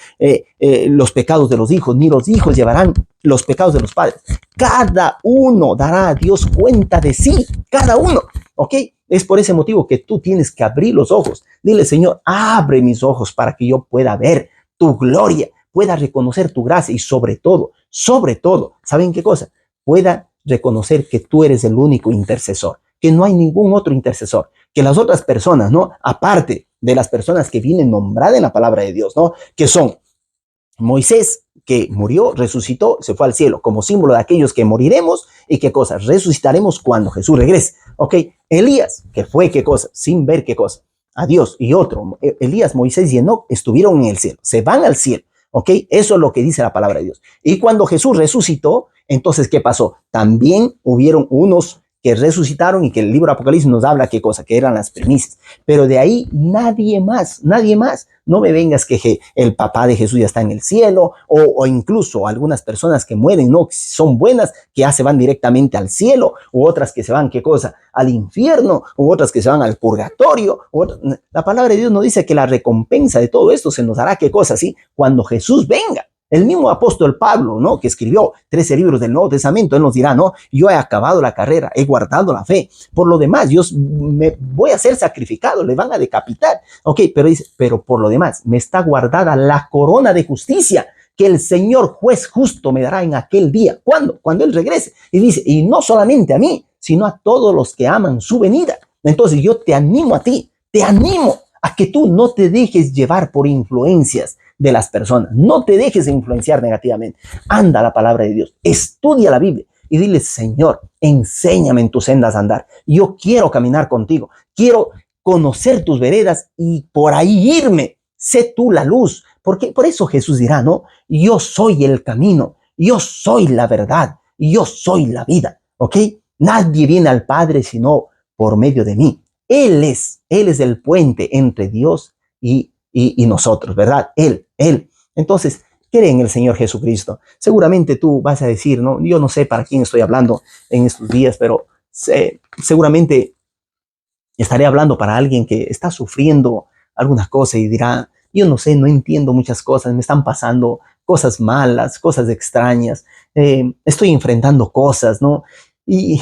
los pecados de los hijos, ni los hijos llevarán los pecados de los padres. Cada uno dará a Dios cuenta de sí, cada uno, ¿ok? Es por ese motivo que tú tienes que abrir los ojos. Dile, Señor, abre mis ojos para que yo pueda ver tu gloria, pueda reconocer tu gracia y sobre todo, ¿saben qué cosa? Pueda reconocer que tú eres el único intercesor, que no hay ningún otro intercesor, que las otras personas, ¿no? Aparte de las personas que vienen nombradas en la palabra de Dios, ¿no? Que son Moisés, que murió, resucitó, se fue al cielo, como símbolo de aquellos que moriremos y qué cosa, resucitaremos cuando Jesús regrese, ¿ok? Elías, que fue qué cosa, sin ver qué cosa, a Dios, y otro, Elías, Moisés y Enoc estuvieron en el cielo, se van al cielo, ¿ok? Eso es lo que dice la palabra de Dios. Y cuando Jesús resucitó, entonces, ¿qué pasó? También hubieron unos que resucitaron y que el libro de Apocalipsis nos habla qué cosa, que eran las primicias. Pero de ahí nadie más. No me vengas que el papá de Jesús ya está en el cielo o incluso algunas personas que mueren, no, son buenas, que ya se van directamente al cielo, u otras que se van, ¿qué cosa? Al infierno, u otras que se van al purgatorio. La palabra de Dios nos dice que la recompensa de todo esto se nos dará, ¿qué cosa? ¿Sí? Cuando Jesús venga. El mismo apóstol Pablo, ¿no? Que escribió 13 libros del Nuevo Testamento, él nos dirá, ¿no? Yo he acabado la carrera, he guardado la fe. Por lo demás, yo me voy a ser sacrificado, le van a decapitar. Ok, pero dice, pero por lo demás, me está guardada la corona de justicia que el Señor juez justo me dará en aquel día. ¿Cuándo? Cuando Él regrese. Y dice, y no solamente a mí, sino a todos los que aman su venida. Entonces yo te animo a ti, te animo a que tú no te dejes llevar por influencias de las personas. No te dejes influenciar negativamente. Anda la palabra de Dios. Estudia la Biblia y dile, Señor, enséñame en tus sendas a andar. Yo quiero caminar contigo. Quiero conocer tus veredas y por ahí irme. Sé tú la luz. Porque por eso Jesús dirá, ¿no? Yo soy el camino. Yo soy la verdad. Yo soy la vida. ¿Ok? Nadie viene al Padre sino por medio de mí. Él es el puente entre Dios y nosotros, ¿verdad? Él. Entonces, cree en el Señor Jesucristo. Seguramente tú vas a decir, ¿no? Yo no sé para quién estoy hablando en estos días, pero seguramente estaré hablando para alguien que está sufriendo alguna cosa y dirá, yo no sé, no entiendo muchas cosas, me están pasando cosas malas, cosas extrañas, estoy enfrentando cosas, ¿no? Y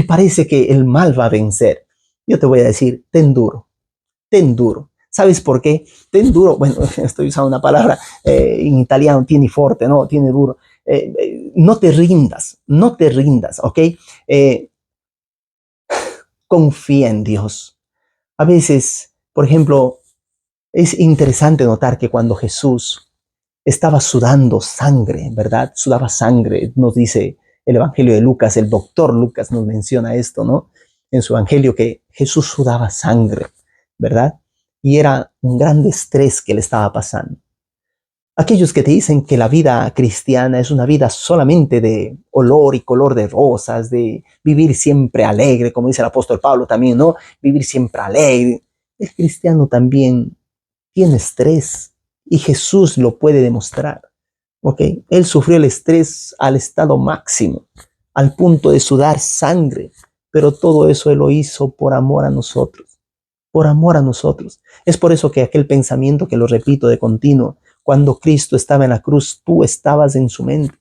parece que el mal va a vencer. Yo te voy a decir, ten duro. ¿Sabes por qué? Ten duro, bueno, estoy usando una palabra en italiano, tieni forte, ¿no? Tiene duro. No te rindas, ¿ok? Confía en Dios. A veces, por ejemplo, es interesante notar que cuando Jesús estaba sudando sangre, ¿verdad? Sudaba sangre, nos dice el Evangelio de Lucas, el doctor Lucas nos menciona esto, ¿no? En su Evangelio que Jesús sudaba sangre, ¿verdad? Y era un gran estrés que le estaba pasando. Aquellos que te dicen que la vida cristiana es una vida solamente de olor y color de rosas, de vivir siempre alegre, como dice el apóstol Pablo también, ¿no? Vivir siempre alegre. El cristiano también tiene estrés y Jesús lo puede demostrar, ¿ok? Él sufrió el estrés al estado máximo, al punto de sudar sangre, pero todo eso Él lo hizo por amor a nosotros, por amor a nosotros. Es por eso que aquel pensamiento que lo repito de continuo, cuando Cristo estaba en la cruz, tú estabas en su mente,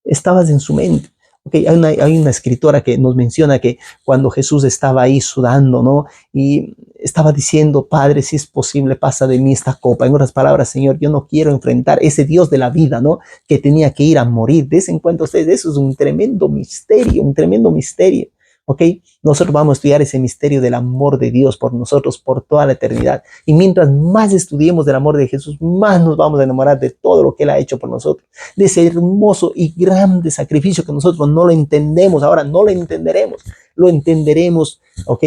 estabas en su mente. Okay, hay una escritora que nos menciona que cuando Jesús estaba ahí sudando, ¿no? Y estaba diciendo, Padre, si es posible, pasa de mí esta copa. En otras palabras, Señor, yo no quiero enfrentar ese Dios de la vida, ¿no? Que tenía que ir a morir. Des en cuenta ustedes, eso es un tremendo misterio, un tremendo misterio. ¿Ok? Nosotros vamos a estudiar ese misterio del amor de Dios por nosotros por toda la eternidad. Y mientras más estudiemos del amor de Jesús, más nos vamos a enamorar de todo lo que Él ha hecho por nosotros. De ese hermoso y grande sacrificio que nosotros no lo entendemos. Ahora no lo entenderemos. Lo entenderemos, ¿ok?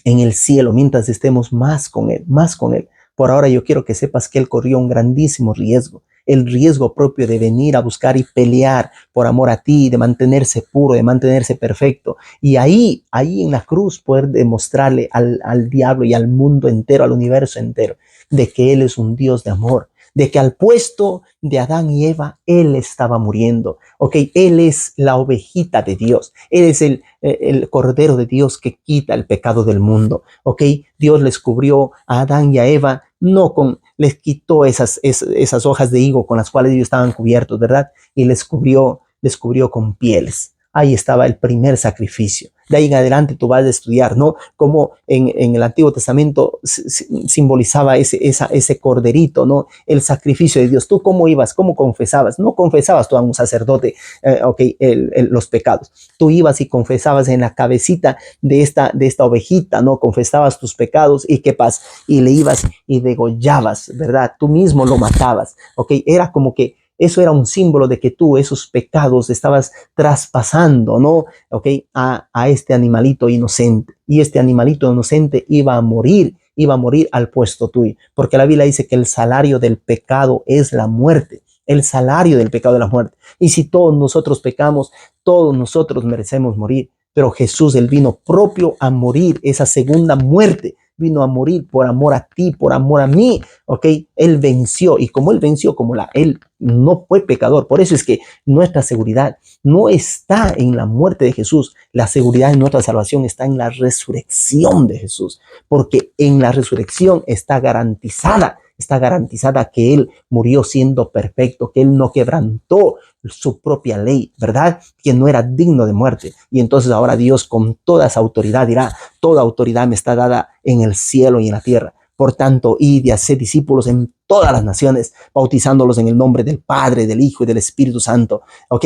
En el cielo, mientras estemos más con Él, más con Él. Por ahora yo quiero que sepas que Él corrió un grandísimo riesgo, el riesgo propio de venir a buscar y pelear por amor a ti, de mantenerse puro, de mantenerse perfecto. Y ahí en la cruz poder demostrarle al diablo y al mundo entero, al universo entero, de que Él es un Dios de amor, de que al puesto de Adán y Eva, Él estaba muriendo. Ok, Él es la ovejita de Dios. Él es el cordero de Dios que quita el pecado del mundo. Ok, Dios les cubrió a Adán y a Eva, les quitó esas hojas de higo con las cuales ellos estaban cubiertos, ¿verdad? Y les cubrió con pieles. Ahí estaba el primer sacrificio. De ahí en adelante tú vas a estudiar, ¿no? Cómo en el Antiguo Testamento simbolizaba ese corderito, ¿no? El sacrificio de Dios. ¿Tú cómo ibas? ¿Cómo confesabas? No confesabas tú a un sacerdote, los pecados. Tú ibas y confesabas en la cabecita de esta ovejita, ¿no? Confesabas tus pecados y ¿qué pasa? Y le ibas y degollabas, ¿verdad? Tú mismo lo matabas, ¿ok? Era como que eso era un símbolo de que tú esos pecados estabas traspasando, ¿no? ¿Ok? A este animalito inocente. Y este animalito inocente iba a morir al puesto tuyo. Porque la Biblia dice que el salario del pecado es la muerte. El salario del pecado es la muerte. Y si todos nosotros pecamos, todos nosotros merecemos morir. Pero Jesús, Él vino propio a morir esa segunda muerte. Vino a morir por amor a ti, por amor a mí, ¿ok? Él venció y como Él venció, Él no fue pecador. Por eso es que nuestra seguridad no está en la muerte de Jesús. La seguridad de nuestra salvación está en la resurrección de Jesús, porque en la resurrección está garantizada que Él murió siendo perfecto, que Él no quebrantó su propia ley, ¿verdad? Que no era digno de muerte. Y entonces ahora Dios con toda esa autoridad dirá, toda autoridad me está dada en el cielo y en la tierra. Por tanto, id y haced discípulos en todas las naciones, bautizándolos en el nombre del Padre, del Hijo y del Espíritu Santo, ¿ok?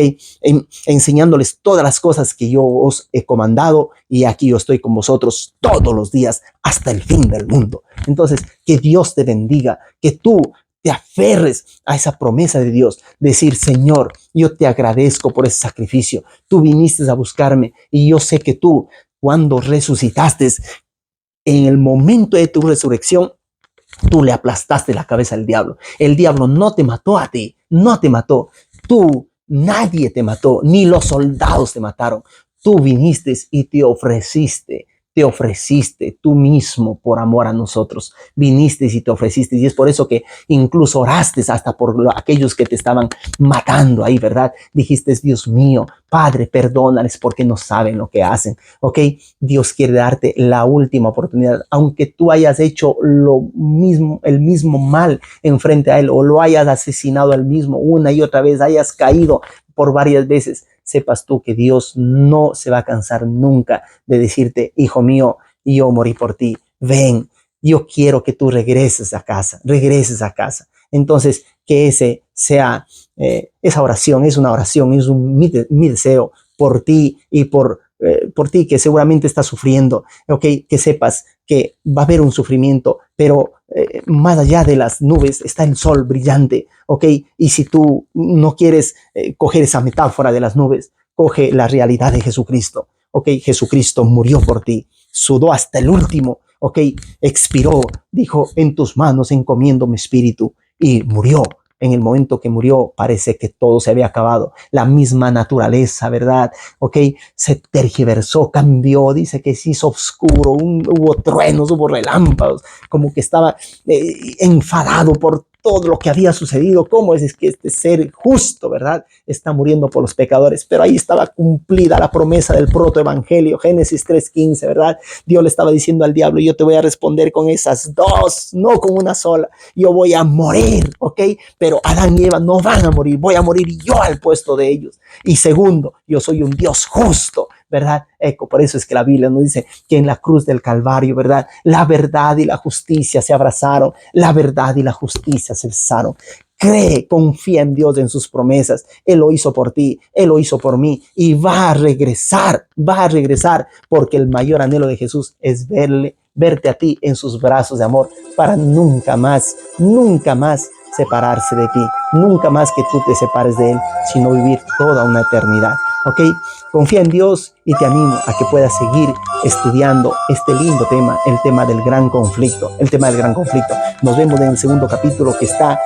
Enseñándoles todas las cosas que yo os he comandado y aquí yo estoy con vosotros todos los días hasta el fin del mundo. Entonces, que Dios te bendiga, que tú te aferres a esa promesa de Dios, decir, Señor, yo te agradezco por ese sacrificio, tú viniste a buscarme y yo sé que tú, cuando resucitaste, en el momento de tu resurrección, tú le aplastaste la cabeza al diablo. El diablo no te mató a ti, no te mató. Tú, nadie te mató, ni los soldados te mataron. Tú viniste y te ofreciste tú mismo por amor a nosotros. Viniste y te ofreciste. Y es por eso que incluso oraste hasta por aquellos que te estaban matando ahí, ¿verdad? Dijiste, Dios mío, Padre, perdónales porque no saben lo que hacen. ¿Ok? Dios quiere darte la última oportunidad. Aunque tú hayas hecho el mismo mal enfrente a Él o lo hayas asesinado al mismo una y otra vez, hayas caído por varias veces, sepas tú que Dios no se va a cansar nunca de decirte, hijo mío, yo morí por ti, ven, yo quiero que tú regreses a casa. Entonces, que ese sea, esa oración es una oración, es mi deseo por ti y por ti que seguramente estás sufriendo, ¿ok? Que sepas que va a haber un sufrimiento, pero más allá de las nubes está el sol brillante, ¿ok? Y si tú no quieres coger esa metáfora de las nubes, coge la realidad de Jesucristo. Ok, Jesucristo murió por ti, sudó hasta el último. Ok, expiró, dijo, en tus manos encomiendo mi espíritu, y murió. En el momento que murió, parece que todo se había acabado. La misma naturaleza, ¿verdad? Ok, se tergiversó, cambió, dice que se hizo oscuro, hubo truenos, hubo relámpagos, como que estaba enfadado por todo lo que había sucedido. ¿Cómo es que este ser justo, verdad, está muriendo por los pecadores? Pero ahí estaba cumplida la promesa del protoevangelio, Génesis 3:15, ¿verdad? Dios le estaba diciendo al diablo, yo te voy a responder con esas dos, no con una sola. Yo voy a morir, ¿ok? Pero Adán y Eva no van a morir, voy a morir yo al puesto de ellos. Y segundo, yo soy un Dios justo, ¿verdad? Por eso es que la Biblia nos dice que en la cruz del Calvario, ¿verdad? La verdad y la justicia se abrazaron, la verdad y la justicia se besaron. Cree, confía en Dios, en sus promesas. Él lo hizo por ti, Él lo hizo por mí, y va a regresar, porque el mayor anhelo de Jesús es verte a ti en sus brazos de amor, para nunca más separarse de ti, nunca más que tú te separes de Él, sino vivir toda una eternidad. ¿Ok? Confía en Dios y te animo a que puedas seguir estudiando este lindo tema, el tema del gran conflicto, Nos vemos en el segundo capítulo, que está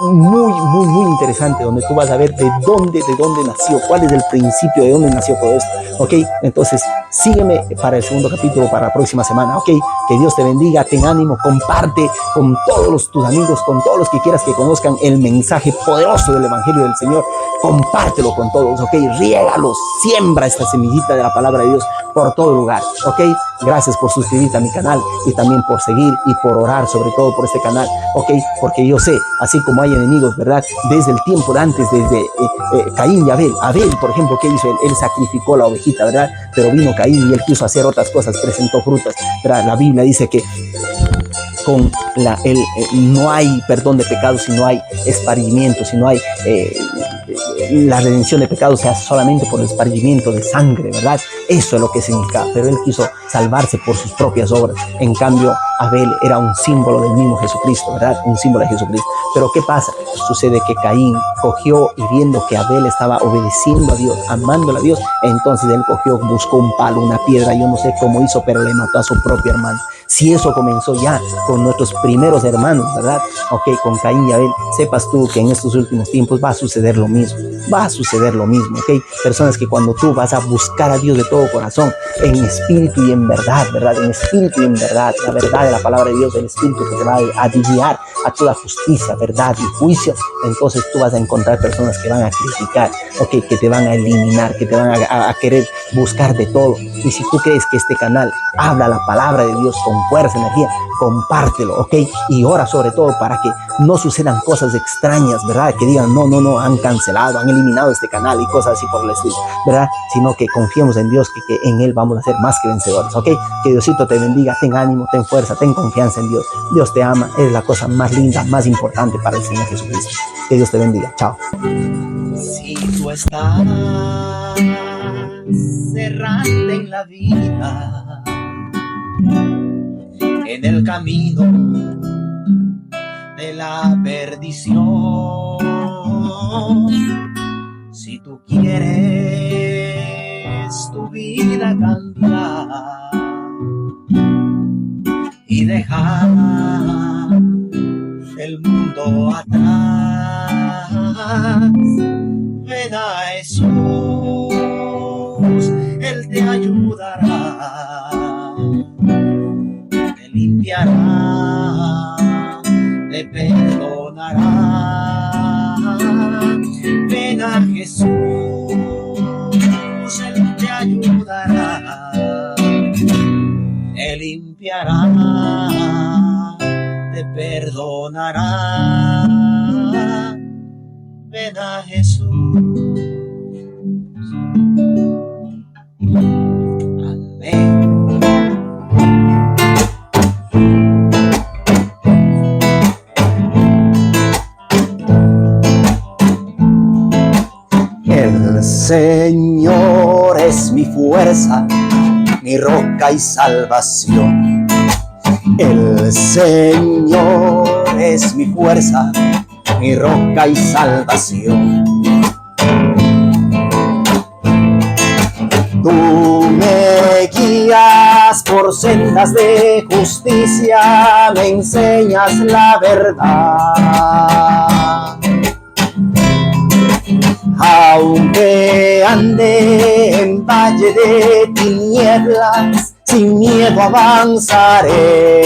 muy interesante, donde tú vas a ver de dónde nació, cuál es el principio, de dónde nació todo esto. Ok, entonces sígueme para el segundo capítulo, para la próxima semana. Ok, que Dios te bendiga, ten ánimo, comparte con todos tus amigos, con todos los que quieras que conozcan el mensaje poderoso del Evangelio del Señor. Compártelo con todos, ok, riégalos, siembra esta semillita de la palabra de Dios por todo lugar. Ok, gracias por suscribirte a mi canal, y también por seguir y por orar sobre todo por este canal. Ok, porque yo sé, así como hay enemigos, ¿verdad? Desde el tiempo de antes, desde Caín y Abel. Abel, por ejemplo, ¿qué hizo? Él sacrificó la ovejita, ¿verdad? Pero vino Caín y él quiso hacer otras cosas, presentó frutas, ¿verdad? La Biblia dice que no hay perdón de pecados si no hay esparcimiento, si no hay la redención de pecados, sea solamente por el esparcimiento de sangre, ¿verdad? Eso es lo que significa. Pero él quiso salvarse por sus propias obras. En cambio, Abel era un símbolo del mismo Jesucristo, ¿verdad? Un símbolo de Jesucristo. Pero ¿qué pasa? Sucede que Caín cogió, y viendo que Abel estaba obedeciendo a Dios, amándole a Dios, entonces él cogió, buscó un palo, una piedra, yo no sé cómo hizo, pero le mató a su propio hermano. Si eso comenzó ya con nuestros primeros hermanos, ¿verdad? Ok, con Caín y Abel, sepas tú que en estos últimos tiempos va a suceder lo mismo, ok. Personas que cuando tú vas a buscar a Dios de todo corazón, en espíritu y en verdad, ¿verdad? En espíritu y en verdad, la verdad de la palabra de Dios, el espíritu que te va a guiar a toda justicia, verdad y juicio, entonces tú vas a encontrar personas que van a criticar, ok, que te van a eliminar, que te van a querer buscar de todo. Y si tú crees que este canal habla la palabra de Dios con fuerza, energía, compártelo, ok, y ora sobre todo para que no sucedan cosas extrañas, ¿verdad? Que digan, no, han cancelado, han eliminado este canal y cosas así por el estilo, ¿verdad? Sino que confiemos en Dios, que en Él vamos a ser más que vencedores, ok. Que Diosito te bendiga, ten ánimo, ten fuerza, ten confianza en Dios. Dios te ama, es la cosa más linda, más importante para el Señor Jesucristo. Que Dios te bendiga, chao. Si tú estás errante en la vida, en el camino de la perdición, si tú quieres tu vida cambiar y dejar el mundo atrás, ven a Jesús, Él te ayudará, te limpiará, te perdonará. Ven a Jesús, Él te ayudará, te limpiará, te perdonará. Ven a Jesús. Amén. El Señor es mi fuerza, mi roca y salvación. El Señor es mi fuerza, mi roca y salvación. Tú me guías por sendas de justicia, me enseñas la verdad. Aunque ande en valle de tinieblas, sin miedo avanzaré.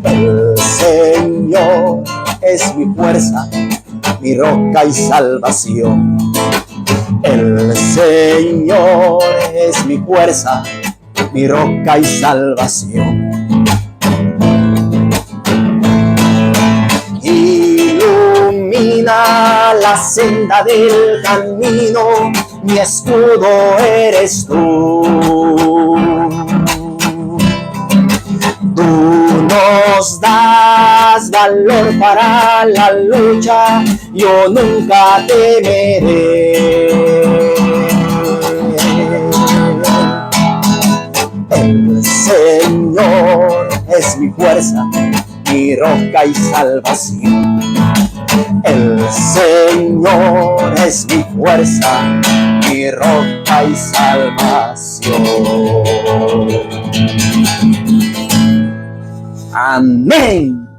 El Señor es mi fuerza, mi roca y salvación. El Señor es mi fuerza, mi roca y salvación. Ilumina la senda del camino, mi escudo eres tú. Tú nos das valor para la lucha, yo nunca temeré. El Señor es mi fuerza, mi roca y salvación. El Señor es mi fuerza, mi roca y salvación. Amén.